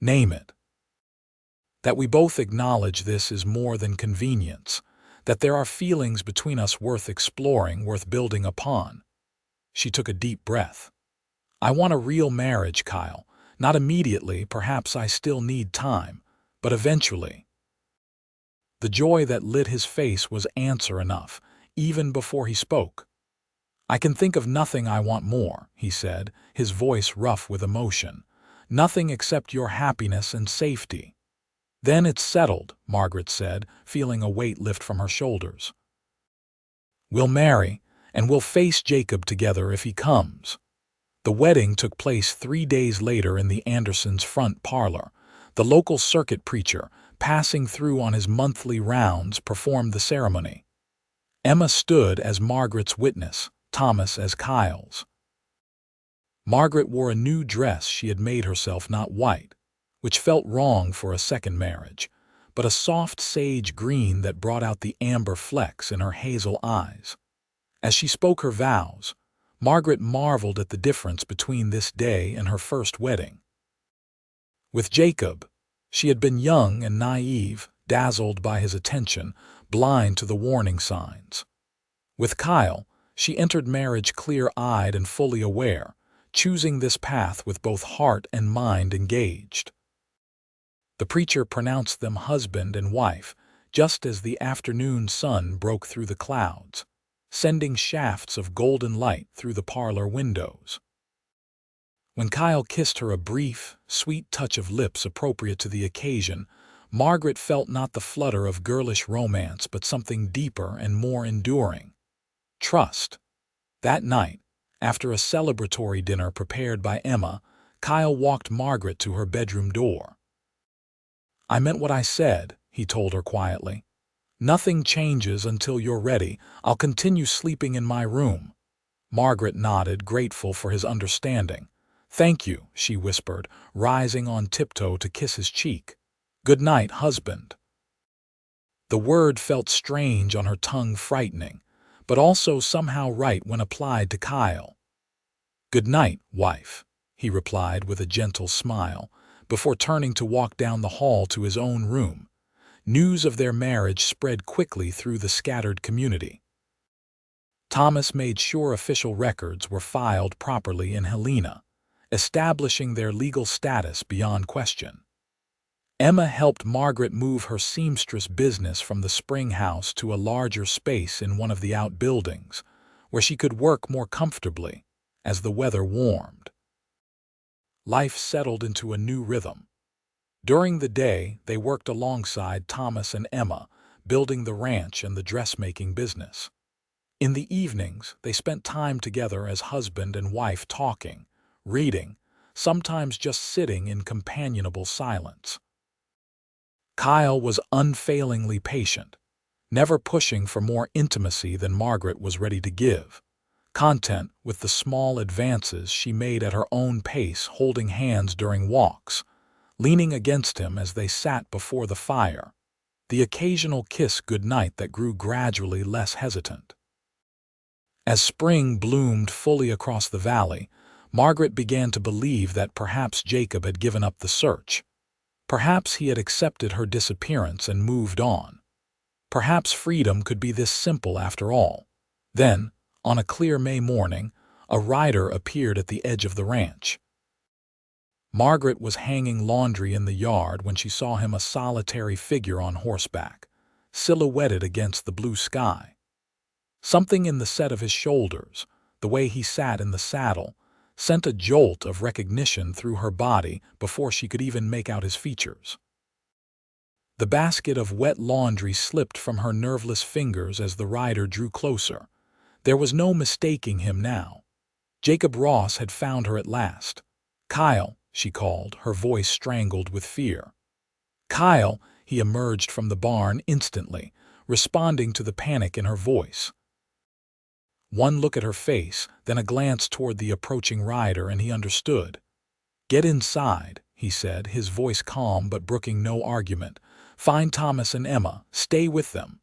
"Name it." "That we both acknowledge this is more than convenience, that there are feelings between us worth exploring, worth building upon." She took a deep breath. "I want a real marriage, Kyle. Not immediately, perhaps I still need time, but eventually." The joy that lit his face was answer enough, even before he spoke. "I can think of nothing I want more," he said, his voice rough with emotion. "Nothing except your happiness and safety." "Then it's settled," Margaret said, feeling a weight lift from her shoulders. "We'll marry, and we'll face Jacob together if he comes." The wedding took place 3 days later in the Andersons' front parlor. The local circuit preacher, passing through on his monthly rounds, performed the ceremony. Emma stood as Margaret's witness, Thomas as Kyle's. Margaret wore a new dress she had made herself, not white, which felt wrong for a second marriage, but a soft sage green that brought out the amber flecks in her hazel eyes. As she spoke her vows, Margaret marveled at the difference between this day and her first wedding. With Jacob, she had been young and naive, dazzled by his attention, blind to the warning signs. With Kyle, she entered marriage clear-eyed and fully aware, choosing this path with both heart and mind engaged. The preacher pronounced them husband and wife, just as the afternoon sun broke through the clouds, sending shafts of golden light through the parlor windows. When Kyle kissed her, a brief, sweet touch of lips appropriate to the occasion, Margaret felt not the flutter of girlish romance but something deeper and more enduring. Trust. That night, after a celebratory dinner prepared by Emma, Kyle walked Margaret to her bedroom door. "I meant what I said," he told her quietly. Nothing changes until you're ready. I'll continue sleeping in my room. Margaret nodded, grateful for his understanding. Thank you, she whispered, rising on tiptoe to kiss his cheek. Good night, husband. The word felt strange on her tongue, frightening, but also somehow right when applied to Kyle. Good night, wife, he replied with a gentle smile, before turning to walk down the hall to his own room. News of their marriage spread quickly through the scattered community. Thomas made sure official records were filed properly in Helena, establishing their legal status beyond question. Emma helped Margaret move her seamstress business from the spring house to a larger space in one of the outbuildings, where she could work more comfortably as the weather warmed. Life settled into a new rhythm. During the day, they worked alongside Thomas and Emma, building the ranch and the dressmaking business. In the evenings, they spent time together as husband and wife, talking, reading, sometimes just sitting in companionable silence. Kyle was unfailingly patient, never pushing for more intimacy than Margaret was ready to give, content with the small advances she made at her own pace, holding hands during walks, leaning against him as they sat before the fire, the occasional kiss goodnight that grew gradually less hesitant. As spring bloomed fully across the valley, Margaret began to believe that perhaps Jacob had given up the search. Perhaps he had accepted her disappearance and moved on. Perhaps freedom could be this simple after all. Then, on a clear May morning, a rider appeared at the edge of the ranch. Margaret was hanging laundry in the yard when she saw him, a solitary figure on horseback, silhouetted against the blue sky. Something in the set of his shoulders, the way he sat in the saddle, sent a jolt of recognition through her body before she could even make out his features. The basket of wet laundry slipped from her nerveless fingers as the rider drew closer. There was no mistaking him now. Jacob Ross had found her at last. Kyle, she called, her voice strangled with fear. Kyle, he emerged from the barn instantly, responding to the panic in her voice. One look at her face, then a glance toward the approaching rider, and he understood. Get inside, he said, his voice calm but brooking no argument. Find Thomas and Emma. Stay with them.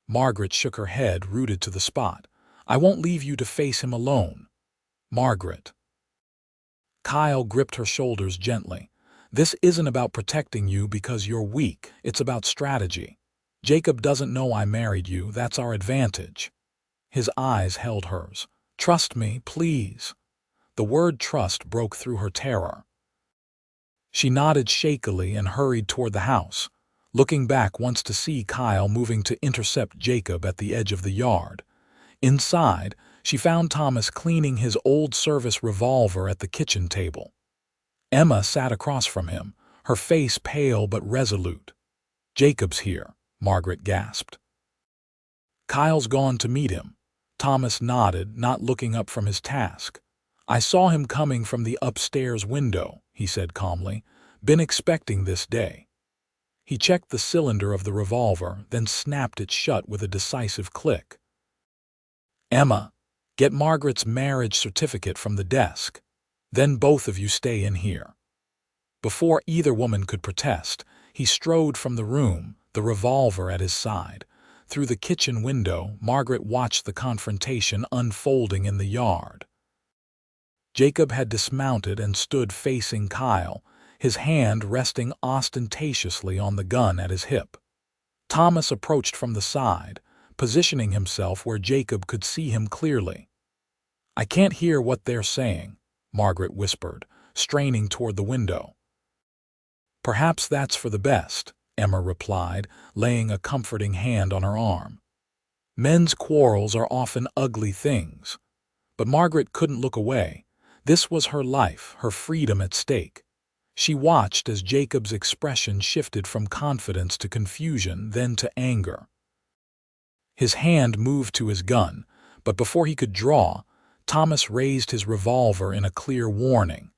Margaret shook her head, rooted to the spot. I won't leave you to face him alone. Margaret. Kyle gripped her shoulders gently. This isn't about protecting you because you're weak. It's about strategy. Jacob doesn't know I married you. That's our advantage. His eyes held hers. Trust me, please. The word trust broke through her terror. She nodded shakily and hurried toward the house, looking back once to see Kyle moving to intercept Jacob at the edge of the yard. Inside, she found Thomas cleaning his old service revolver at the kitchen table. Emma sat across from him, her face pale but resolute. Jacob's here, Margaret gasped. Kyle's gone to meet him. Thomas nodded, not looking up from his task. I saw him coming from the upstairs window, he said calmly. Been expecting this day. He checked the cylinder of the revolver, then snapped it shut with a decisive click. Emma, get Margaret's marriage certificate from the desk. Then both of you stay in here. Before either woman could protest, he strode from the room, the revolver at his side. Through the kitchen window, Margaret watched the confrontation unfolding in the yard. Jacob had dismounted and stood facing Kyle, his hand resting ostentatiously on the gun at his hip. Thomas approached from the side, positioning himself where Jacob could see him clearly. I can't hear what they're saying, Margaret whispered, straining toward the window. Perhaps that's for the best, Emma replied, laying a comforting hand on her arm. Men's quarrels are often ugly things. But Margaret couldn't look away. This was her life, her freedom at stake. She watched as Jacob's expression shifted from confidence to confusion, then to anger. His hand moved to his gun, but before he could draw, Thomas raised his revolver in a clear warning.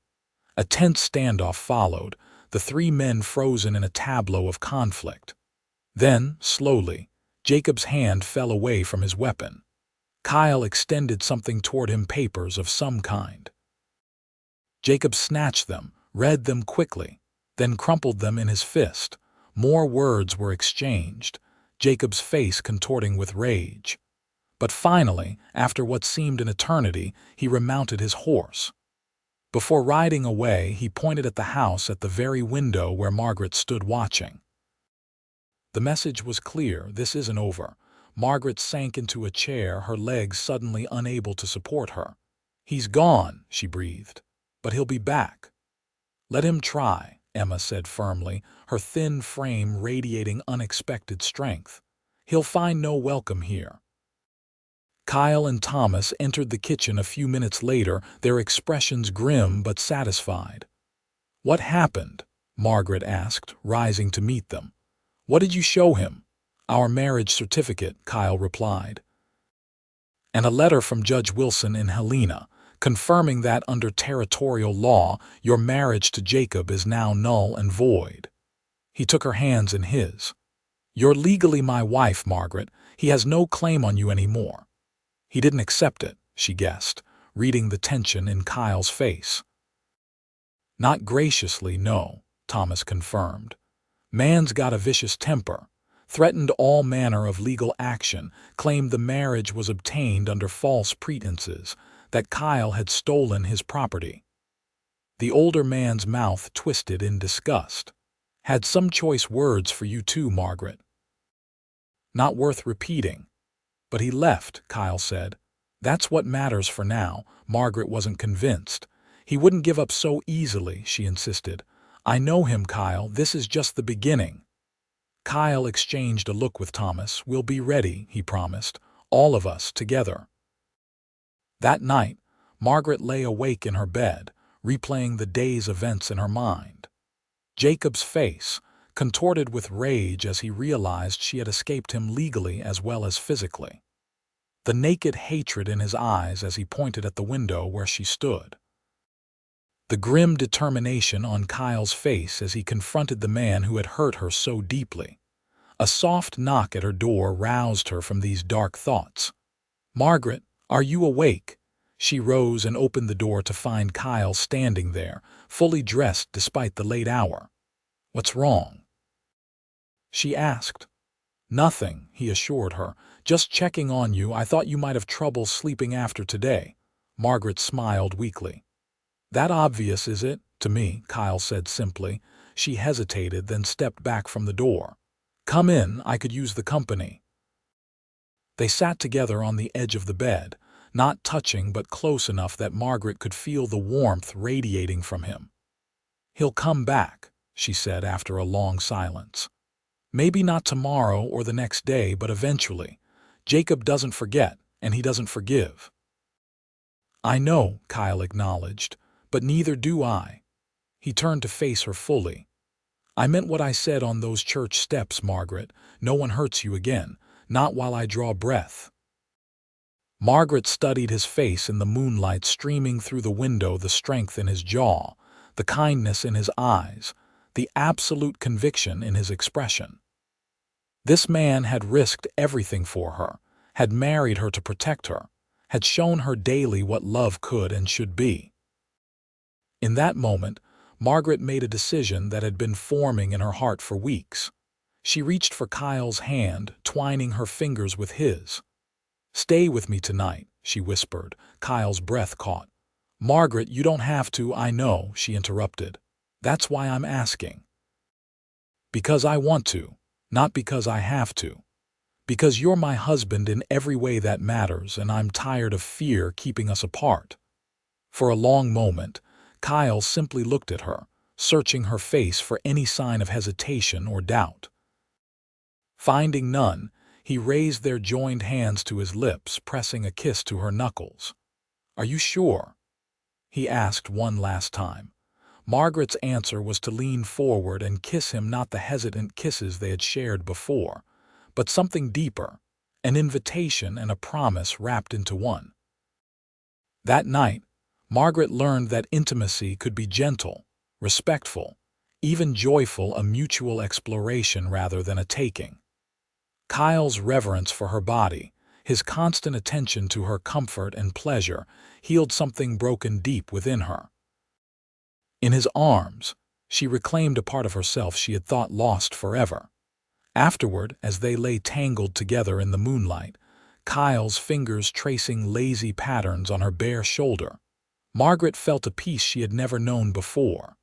A tense standoff followed, the three men frozen in a tableau of conflict. Then, slowly, Jacob's hand fell away from his weapon. Kyle extended something toward him, papers of some kind. Jacob snatched them, read them quickly, then crumpled them in his fist. More words were exchanged, Jacob's face contorting with rage. But finally, after what seemed an eternity, he remounted his horse. Before riding away, he pointed at the house at the very window where Margaret stood watching. The message was clear: this isn't over. Margaret sank into a chair, her legs suddenly unable to support her. "He's gone," she breathed. "But he'll be back." "Let him try," Emma said firmly, her thin frame radiating unexpected strength. "He'll find no welcome here." Kyle and Thomas entered the kitchen a few minutes later, their expressions grim but satisfied. "What happened?" Margaret asked, rising to meet them. "What did you show him?" "Our marriage certificate," Kyle replied. "And a letter from Judge Wilson in Helena, confirming that under territorial law, your marriage to Jacob is now null and void." He took her hands in his. "You're legally my wife, Margaret. He has no claim on you anymore." He didn't accept it, she guessed, reading the tension in Kyle's face. "Not graciously, no," Thomas confirmed. "Man's got a vicious temper. Threatened all manner of legal action, claimed the marriage was obtained under false pretenses, that Kyle had stolen his property." The older man's mouth twisted in disgust. "Had some choice words for you too, Margaret." "Not worth repeating." "But he left," Kyle said. "That's what matters for now." Margaret wasn't convinced. "He wouldn't give up so easily," she insisted. "I know him, Kyle. This is just the beginning." Kyle exchanged a look with Thomas. "We'll be ready," he promised. "All of us, together." That night, Margaret lay awake in her bed, replaying the day's events in her mind. Jacob's face, contorted with rage as he realized she had escaped him legally as well as physically. The naked hatred in his eyes as he pointed at the window where she stood. The grim determination on Kyle's face as he confronted the man who had hurt her so deeply. A soft knock at her door roused her from these dark thoughts. "Margaret, are you awake?" She rose and opened the door to find Kyle standing there, fully dressed despite the late hour. "What's wrong?" she asked. "Nothing," he assured her. "Just checking on you. I thought you might have trouble sleeping after today." Margaret smiled weakly. "That obvious, is it?" "To me," Kyle said simply. She hesitated, then stepped back from the door. "Come in, I could use the company." They sat together on the edge of the bed, not touching but close enough that Margaret could feel the warmth radiating from him. "He'll come back," she said after a long silence. "Maybe not tomorrow or the next day, but eventually. Jacob doesn't forget, and he doesn't forgive." "I know," Kyle acknowledged, "but neither do I." He turned to face her fully. "I meant what I said on those church steps, Margaret. No one hurts you again, not while I draw breath." Margaret studied his face in the moonlight streaming through the window, the strength in his jaw, the kindness in his eyes, the absolute conviction in his expression. This man had risked everything for her, had married her to protect her, had shown her daily what love could and should be. In that moment, Margaret made a decision that had been forming in her heart for weeks. She reached for Kyle's hand, twining her fingers with his. "Stay with me tonight," she whispered. Kyle's breath caught. "Margaret, you don't have to, I know," she interrupted. "That's why I'm asking." "Because I want to, not because I have to. Because you're my husband in every way that matters, and I'm tired of fear keeping us apart." For a long moment, Kyle simply looked at her, searching her face for any sign of hesitation or doubt. Finding none, he raised their joined hands to his lips, pressing a kiss to her knuckles. "Are you sure?" he asked one last time. Margaret's answer was to lean forward and kiss him, not the hesitant kisses they had shared before, but something deeper, an invitation and a promise wrapped into one. That night, Margaret learned that intimacy could be gentle, respectful, even joyful, a mutual exploration rather than a taking. Kyle's reverence for her body, his constant attention to her comfort and pleasure, healed something broken deep within her. In his arms, she reclaimed a part of herself she had thought lost forever. Afterward, as they lay tangled together in the moonlight, Kyle's fingers tracing lazy patterns on her bare shoulder, Margaret felt a peace she had never known before.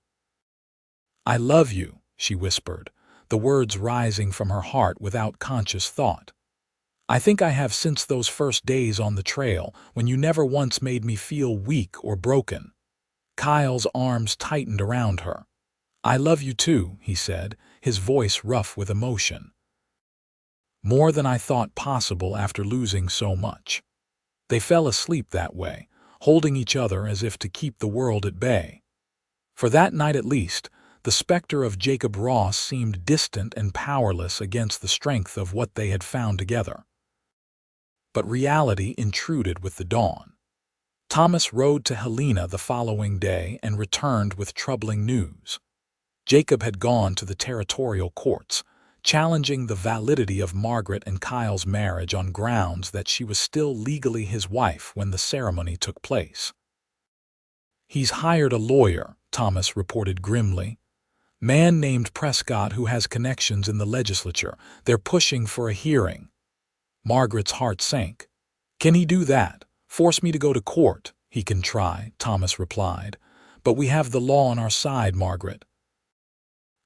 "I love you," she whispered, the words rising from her heart without conscious thought. "I think I have since those first days on the trail when you never once made me feel weak or broken." Kyle's arms tightened around her. "I love you too," he said, his voice rough with emotion. "More than I thought possible after losing so much." They fell asleep that way, holding each other as if to keep the world at bay. For that night at least, the specter of Jacob Ross seemed distant and powerless against the strength of what they had found together. But reality intruded with the dawn. Thomas rode to Helena the following day and returned with troubling news. Jacob had gone to the territorial courts, challenging the validity of Margaret and Kyle's marriage on grounds that she was still legally his wife when the ceremony took place. "He's hired a lawyer," Thomas reported grimly. "Man named Prescott who has connections in the legislature. They're pushing for a hearing." Margaret's heart sank. "Can he do that? Force me to go to court?" "He can try," Thomas replied. "But we have the law on our side, Margaret.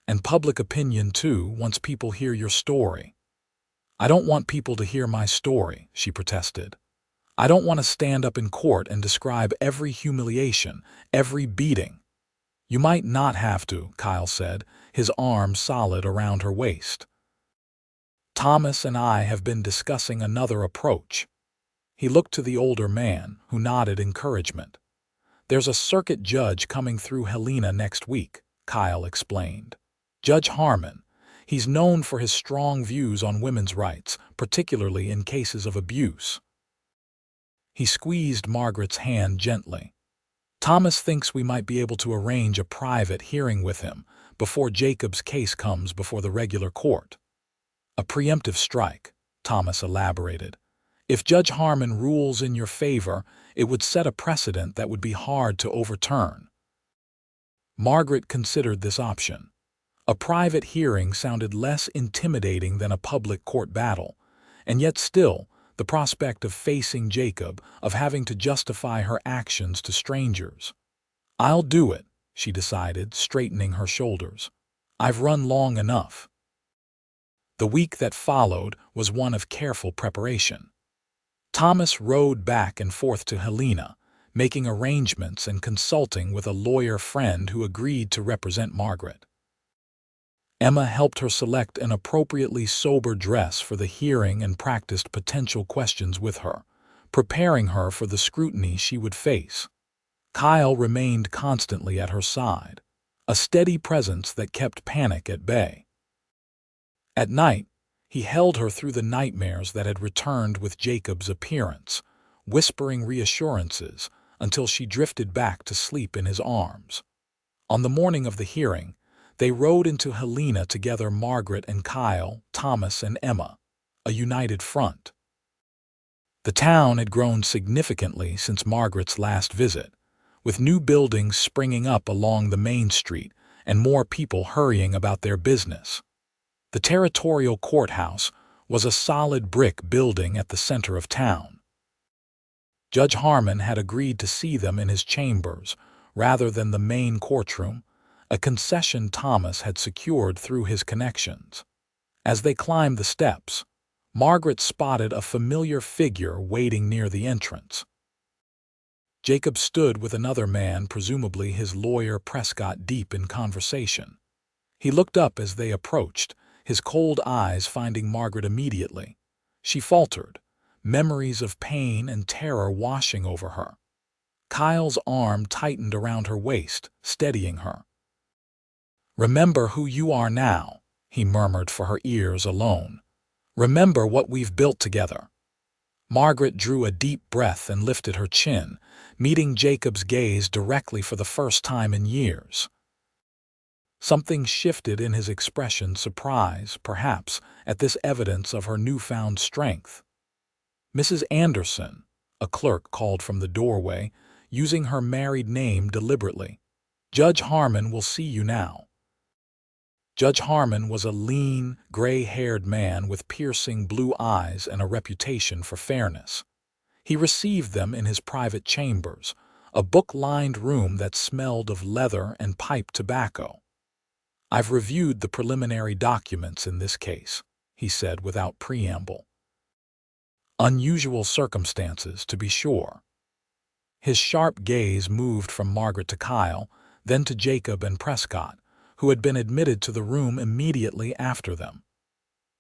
And public opinion, too, once people hear your story." "I don't want people to hear my story," she protested. "I don't want to stand up in court and describe every humiliation, every beating." "You might not have to," Kyle said, his arm solid around her waist. "Thomas and I have been discussing another approach." He looked to the older man, who nodded encouragement. "There's a circuit judge coming through Helena next week," Kyle explained. "Judge Harmon. He's known for his strong views on women's rights, particularly in cases of abuse." He squeezed Margaret's hand gently. "Thomas thinks we might be able to arrange a private hearing with him before Jacob's case comes before the regular court." "A preemptive strike," Thomas elaborated. "If Judge Harmon rules in your favor, it would set a precedent that would be hard to overturn." Margaret considered this option. A private hearing sounded less intimidating than a public court battle, and yet still, the prospect of facing Jacob, of having to justify her actions to strangers. "I'll do it," she decided, straightening her shoulders. "I've run long enough." The week that followed was one of careful preparation. Thomas rode back and forth to Helena, making arrangements and consulting with a lawyer friend who agreed to represent Margaret. Emma helped her select an appropriately sober dress for the hearing and practiced potential questions with her, preparing her for the scrutiny she would face. Kyle remained constantly at her side, a steady presence that kept panic at bay. At night, he held her through the nightmares that had returned with Jacob's appearance, whispering reassurances until she drifted back to sleep in his arms. On the morning of the hearing, they rode into Helena together, Margaret and Kyle, Thomas and Emma, a united front. The town had grown significantly since Margaret's last visit, with new buildings springing up along the main street and more people hurrying about their business. The territorial courthouse was a solid brick building at the center of town. Judge Harmon had agreed to see them in his chambers rather than the main courtroom, a concession Thomas had secured through his connections. As they climbed the steps, Margaret spotted a familiar figure waiting near the entrance. Jacob stood with another man, presumably his lawyer Prescott, deep in conversation. He looked up as they approached, his cold eyes finding Margaret immediately. She faltered, memories of pain and terror washing over her. Kyle's arm tightened around her waist, steadying her. "Remember who you are now," he murmured for her ears alone. "Remember what we've built together." Margaret drew a deep breath and lifted her chin, meeting Jacob's gaze directly for the first time in years. Something shifted in his expression, surprise, perhaps, at this evidence of her newfound strength. "Mrs. Anderson," a clerk called from the doorway, using her married name deliberately. "Judge Harmon will see you now." Judge Harmon was a lean, gray-haired man with piercing blue eyes and a reputation for fairness. He received them in his private chambers, a book-lined room that smelled of leather and pipe tobacco. "I've reviewed the preliminary documents in this case," he said without preamble. "Unusual circumstances, to be sure." His sharp gaze moved from Margaret to Kyle, then to Jacob and Prescott, who had been admitted to the room immediately after them.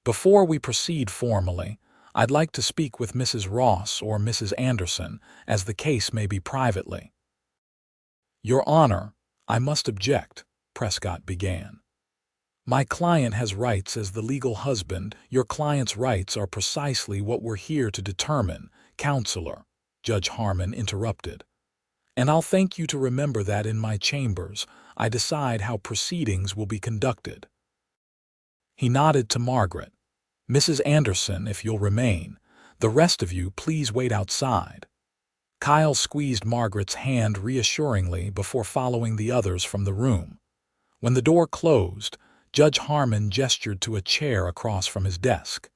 "Before we proceed formally, I'd like to speak with Mrs. Ross or Mrs. Anderson, as the case may be privately." "Your Honor, I must object," Prescott began. "My client has rights as the legal husband. Your client's rights are precisely what we're here to determine, Counselor," Judge Harmon interrupted. "And I'll thank you to remember that in my chambers, I decide how proceedings will be conducted." He nodded to Margaret. "Mrs. Anderson, if you'll remain. The rest of you, please wait outside." Kyle squeezed Margaret's hand reassuringly before following the others from the room. When the door closed, Judge Harmon gestured to a chair across from his desk.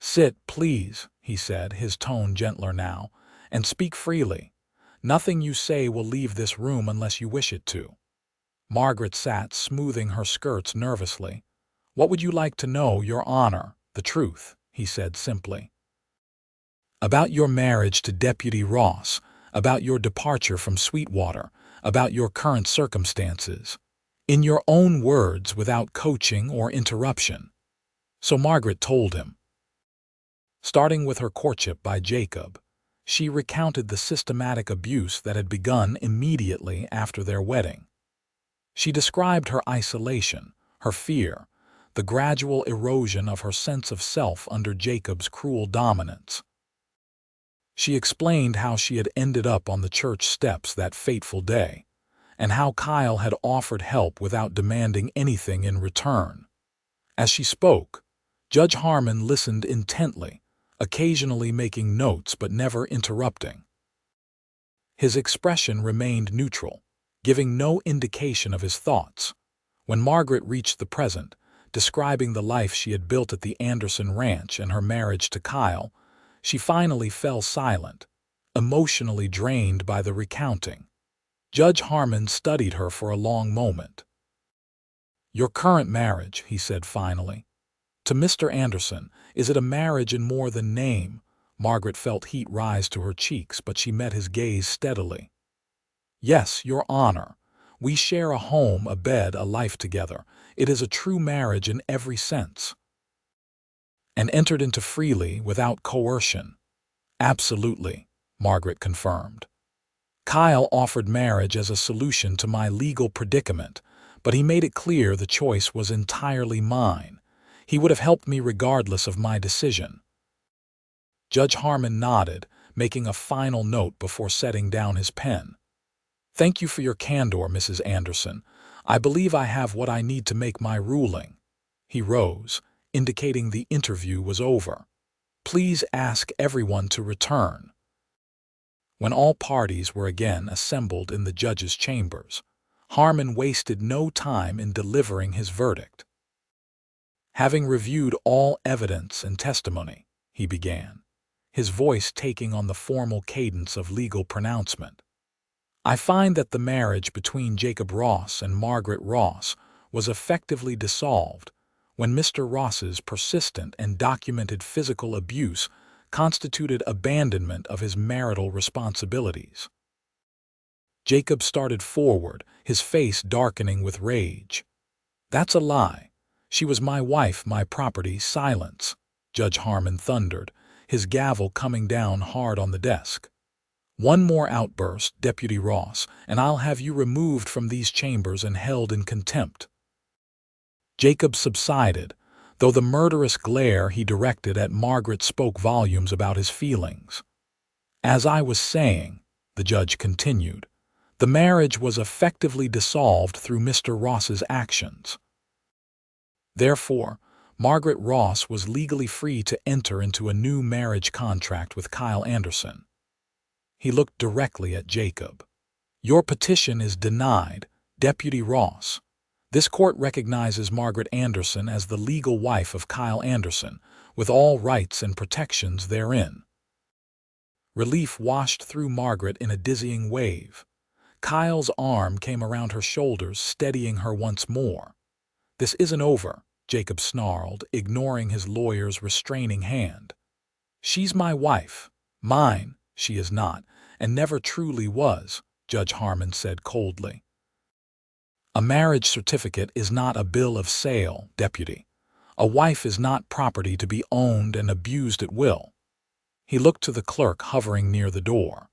"Sit, please," he said, his tone gentler now, "and speak freely. Nothing you say will leave this room unless you wish it to." Margaret sat, smoothing her skirts nervously. "What would you like to know, Your Honor?" "The truth," he said simply. "About your marriage to Deputy Ross, about your departure from Sweetwater, about your current circumstances. In your own words, without coaching or interruption." So Margaret told him. Starting with her courtship by Jacob, she recounted the systematic abuse that had begun immediately after their wedding. She described her isolation, her fear, the gradual erosion of her sense of self under Jacob's cruel dominance. She explained how she had ended up on the church steps that fateful day, and how Kyle had offered help without demanding anything in return. As she spoke, Judge Harmon listened intently, occasionally making notes but never interrupting. His expression remained neutral, giving no indication of his thoughts. When Margaret reached the present, describing the life she had built at the Anderson Ranch and her marriage to Kyle, she finally fell silent, emotionally drained by the recounting. Judge Harmon studied her for a long moment. "Your current marriage," he said finally, "to Mr. Anderson, is it a marriage in more than name?" Margaret felt heat rise to her cheeks, but she met his gaze steadily. "Yes, Your Honor. We share a home, a bed, a life together. It is a true marriage in every sense." "And entered into freely, without coercion?" "Absolutely," Margaret confirmed. "Kyle offered marriage as a solution to my legal predicament, but he made it clear the choice was entirely mine. He would have helped me regardless of my decision." Judge Harmon nodded, making a final note before setting down his pen. "Thank you for your candor, Mrs. Anderson. I believe I have what I need to make my ruling." He rose, indicating the interview was over. "Please ask everyone to return." When all parties were again assembled in the judge's chambers, Harmon wasted no time in delivering his verdict. "Having reviewed all evidence and testimony," he began, his voice taking on the formal cadence of legal pronouncement, "I find that the marriage between Jacob Ross and Margaret Ross was effectively dissolved when Mr. Ross's persistent and documented physical abuse constituted abandonment of his marital responsibilities." Jacob started forward, his face darkening with rage. "That's a lie. She was my wife, my property." "Silence," Judge Harmon thundered, his gavel coming down hard on the desk. "One more outburst, Deputy Ross, and I'll have you removed from these chambers and held in contempt." Jacob subsided, though the murderous glare he directed at Margaret spoke volumes about his feelings. "As I was saying," the judge continued, The marriage was effectively dissolved through Mr. Ross's actions. Therefore, Margaret Ross was legally free to enter into a new marriage contract with Kyle Anderson. He looked directly at Jacob. "Your petition is denied, Deputy Ross. This court recognizes Margaret Anderson as the legal wife of Kyle Anderson, with all rights and protections therein." Relief washed through Margaret in a dizzying wave. Kyle's arm came around her shoulders, steadying her once more. "This isn't over," Jacob snarled, ignoring his lawyer's restraining hand. "She's my wife. Mine, she is not, and never truly was," Judge Harmon said coldly. "A marriage certificate is not a bill of sale, Deputy. A wife is not property to be owned and abused at will." He looked to the clerk hovering near the door.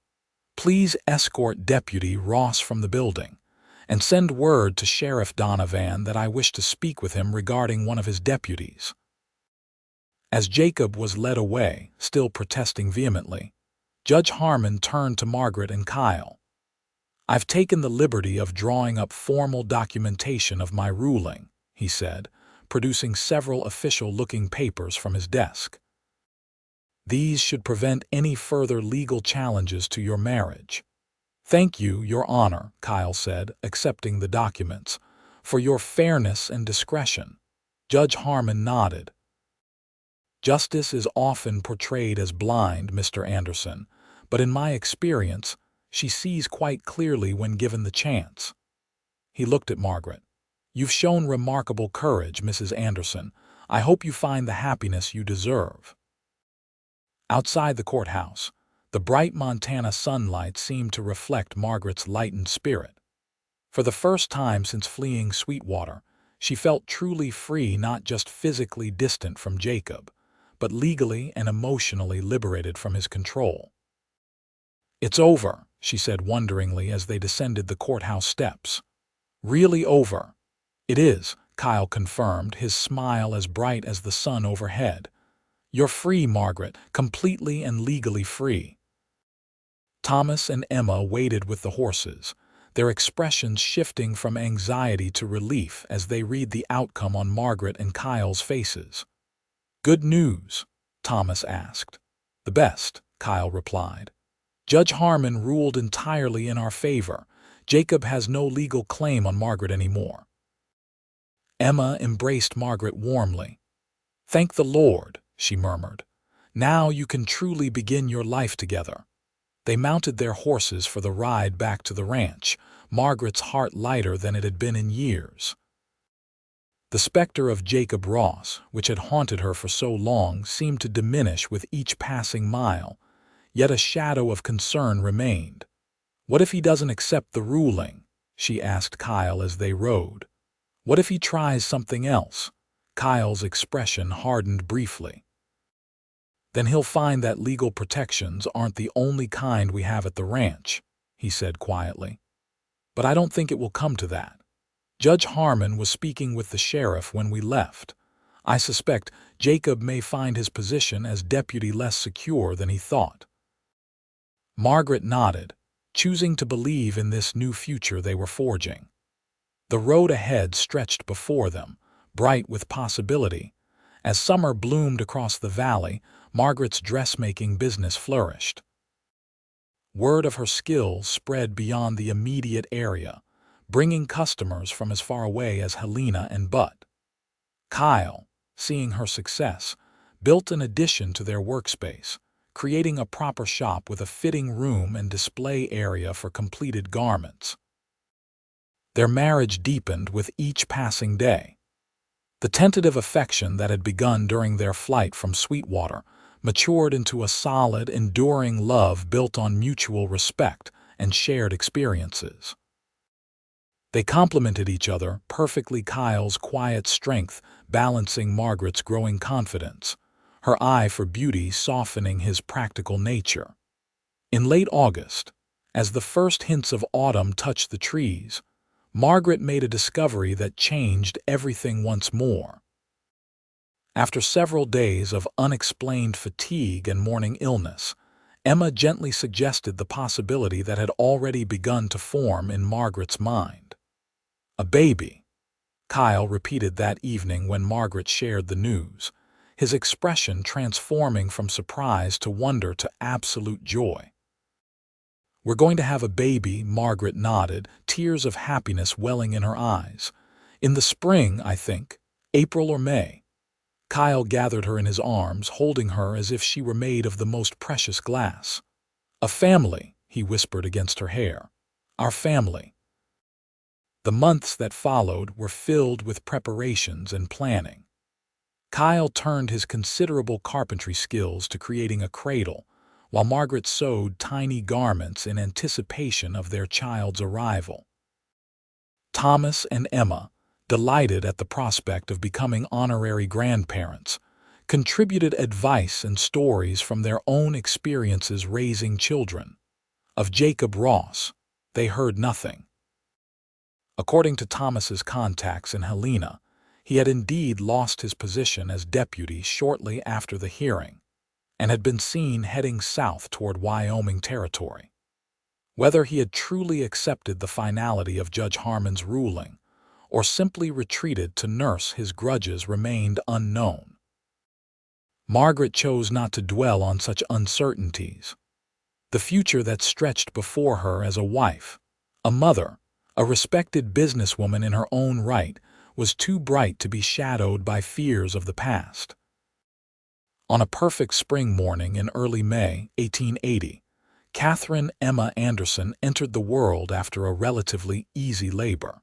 "Please escort Deputy Ross from the building, and send word to Sheriff Donovan that I wish to speak with him regarding one of his deputies." As Jacob was led away, still protesting vehemently, Judge Harmon turned to Margaret and Kyle. "I've taken the liberty of drawing up formal documentation of my ruling," he said, producing several official-looking papers from his desk. "These should prevent any further legal challenges to your marriage." "Thank you, Your Honor," Kyle said, accepting the documents, "for your fairness and discretion." Judge Harmon nodded. "Justice is often portrayed as blind, Mr. Anderson, but in my experience, she sees quite clearly when given the chance." He looked at Margaret. "You've shown remarkable courage, Mrs. Anderson. I hope you find the happiness you deserve." Outside the courthouse, the bright Montana sunlight seemed to reflect Margaret's lightened spirit. For the first time since fleeing Sweetwater, she felt truly free, not just physically distant from Jacob, but legally and emotionally liberated from his control. "It's over," she said wonderingly as they descended the courthouse steps. "Really over." "It is," Kyle confirmed, his smile as bright as the sun overhead. "You're free, Margaret, completely and legally free." Thomas and Emma waited with the horses, their expressions shifting from anxiety to relief as they read the outcome on Margaret and Kyle's faces. "Good news?" Thomas asked. "The best," Kyle replied. "Judge Harmon ruled entirely in our favor. Jacob has no legal claim on Margaret anymore." Emma embraced Margaret warmly. "Thank the Lord," she murmured. "Now you can truly begin your life together." They mounted their horses for the ride back to the ranch, Margaret's heart lighter than it had been in years. The specter of Jacob Ross, which had haunted her for so long, seemed to diminish with each passing mile, yet a shadow of concern remained. "What if he doesn't accept the ruling?" she asked Kyle as they rode. "What if he tries something else?" Kyle's expression hardened briefly. "Then he'll find that legal protections aren't the only kind we have at the ranch," he said quietly. "But I don't think it will come to that. Judge Harmon was speaking with the sheriff when we left. I suspect Jacob may find his position as deputy less secure than he thought." Margaret nodded, choosing to believe in this new future they were forging. The road ahead stretched before them, bright with possibility. As summer bloomed across the valley, Margaret's dressmaking business flourished. Word of her skills spread beyond the immediate area, bringing customers from as far away as Helena and Butt. Kyle, seeing her success, built an addition to their workspace, creating a proper shop with a fitting room and display area for completed garments. Their marriage deepened with each passing day. The tentative affection that had begun during their flight from Sweetwater matured into a solid, enduring love built on mutual respect and shared experiences. They complemented each other perfectly, Kyle's quiet strength balancing Margaret's growing confidence, her eye for beauty softening his practical nature. In late August, as the first hints of autumn touched the trees, Margaret made a discovery that changed everything once more. After several days of unexplained fatigue and morning illness, Emma gently suggested the possibility that had already begun to form in Margaret's mind. A baby, Kyle repeated that evening when Margaret shared the news, his expression transforming from surprise to wonder to absolute joy. "We're going to have a baby," Margaret nodded, tears of happiness welling in her eyes. "In the spring, I think. April or May." Kyle gathered her in his arms, holding her as if she were made of the most precious glass. "A family," he whispered against her hair. "Our family." The months that followed were filled with preparations and planning. Kyle turned his considerable carpentry skills to creating a cradle, while Margaret sewed tiny garments in anticipation of their child's arrival. Thomas and Emma, delighted at the prospect of becoming honorary grandparents, contributed advice and stories from their own experiences raising children. Of Jacob Ross, they heard nothing. According to Thomas's contacts in Helena, he had indeed lost his position as deputy shortly after the hearing, and had been seen heading south toward Wyoming territory. Whether he had truly accepted the finality of Judge Harmon's ruling, or simply retreated to nurse his grudges remained unknown. Margaret chose not to dwell on such uncertainties. The future that stretched before her as a wife, a mother, a respected businesswoman in her own right, was too bright to be shadowed by fears of the past. On a perfect spring morning in early May 1880, Catherine Emma Anderson entered the world after a relatively easy labor.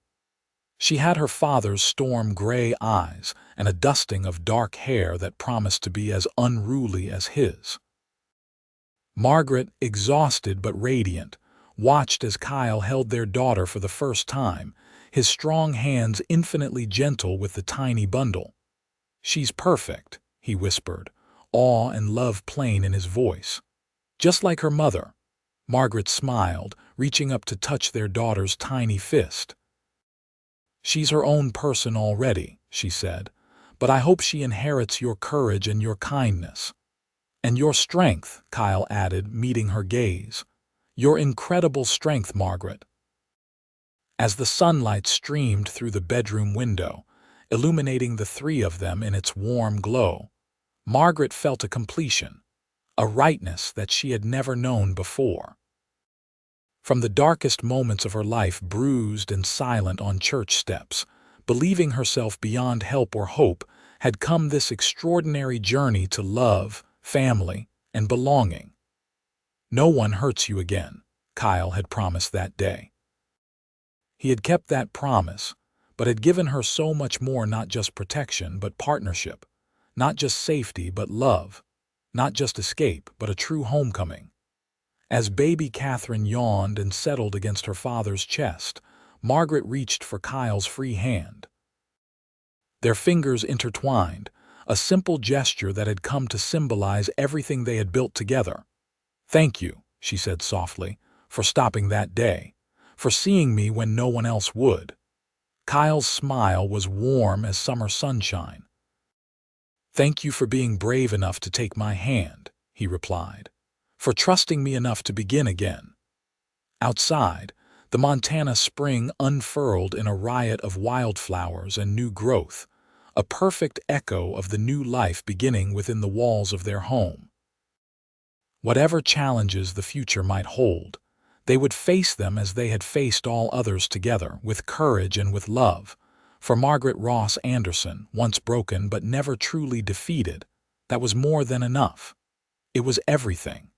She had her father's storm-gray eyes and a dusting of dark hair that promised to be as unruly as his. Margaret, exhausted but radiant, watched as Kyle held their daughter for the first time, his strong hands infinitely gentle with the tiny bundle. "She's perfect," he whispered, awe and love plain in his voice. "Just like her mother." Margaret smiled, reaching up to touch their daughter's tiny fist. "She's her own person already," she said, "but I hope she inherits your courage and your kindness." "And your strength," Kyle added, meeting her gaze. "Your incredible strength, Margaret." As the sunlight streamed through the bedroom window, illuminating the three of them in its warm glow, Margaret felt a completion, a rightness that she had never known before. From the darkest moments of her life bruised and silent on church steps, believing herself beyond help or hope, had come this extraordinary journey to love, family, and belonging. "No one hurts you again," Kyle had promised that day. He had kept that promise, but had given her so much more, not just protection but partnership, not just safety but love, not just escape but a true homecoming. As baby Catherine yawned and settled against her father's chest, Margaret reached for Kyle's free hand. Their fingers intertwined, a simple gesture that had come to symbolize everything they had built together. "Thank you," she said softly, "for stopping that day, for seeing me when no one else would." Kyle's smile was warm as summer sunshine. "Thank you for being brave enough to take my hand," he replied, "for trusting me enough to begin again." Outside, the Montana spring unfurled in a riot of wildflowers and new growth, a perfect echo of the new life beginning within the walls of their home. Whatever challenges the future might hold, they would face them as they had faced all others together, with courage and with love. For Margaret Ross Anderson, once broken but never truly defeated, that was more than enough. It was everything.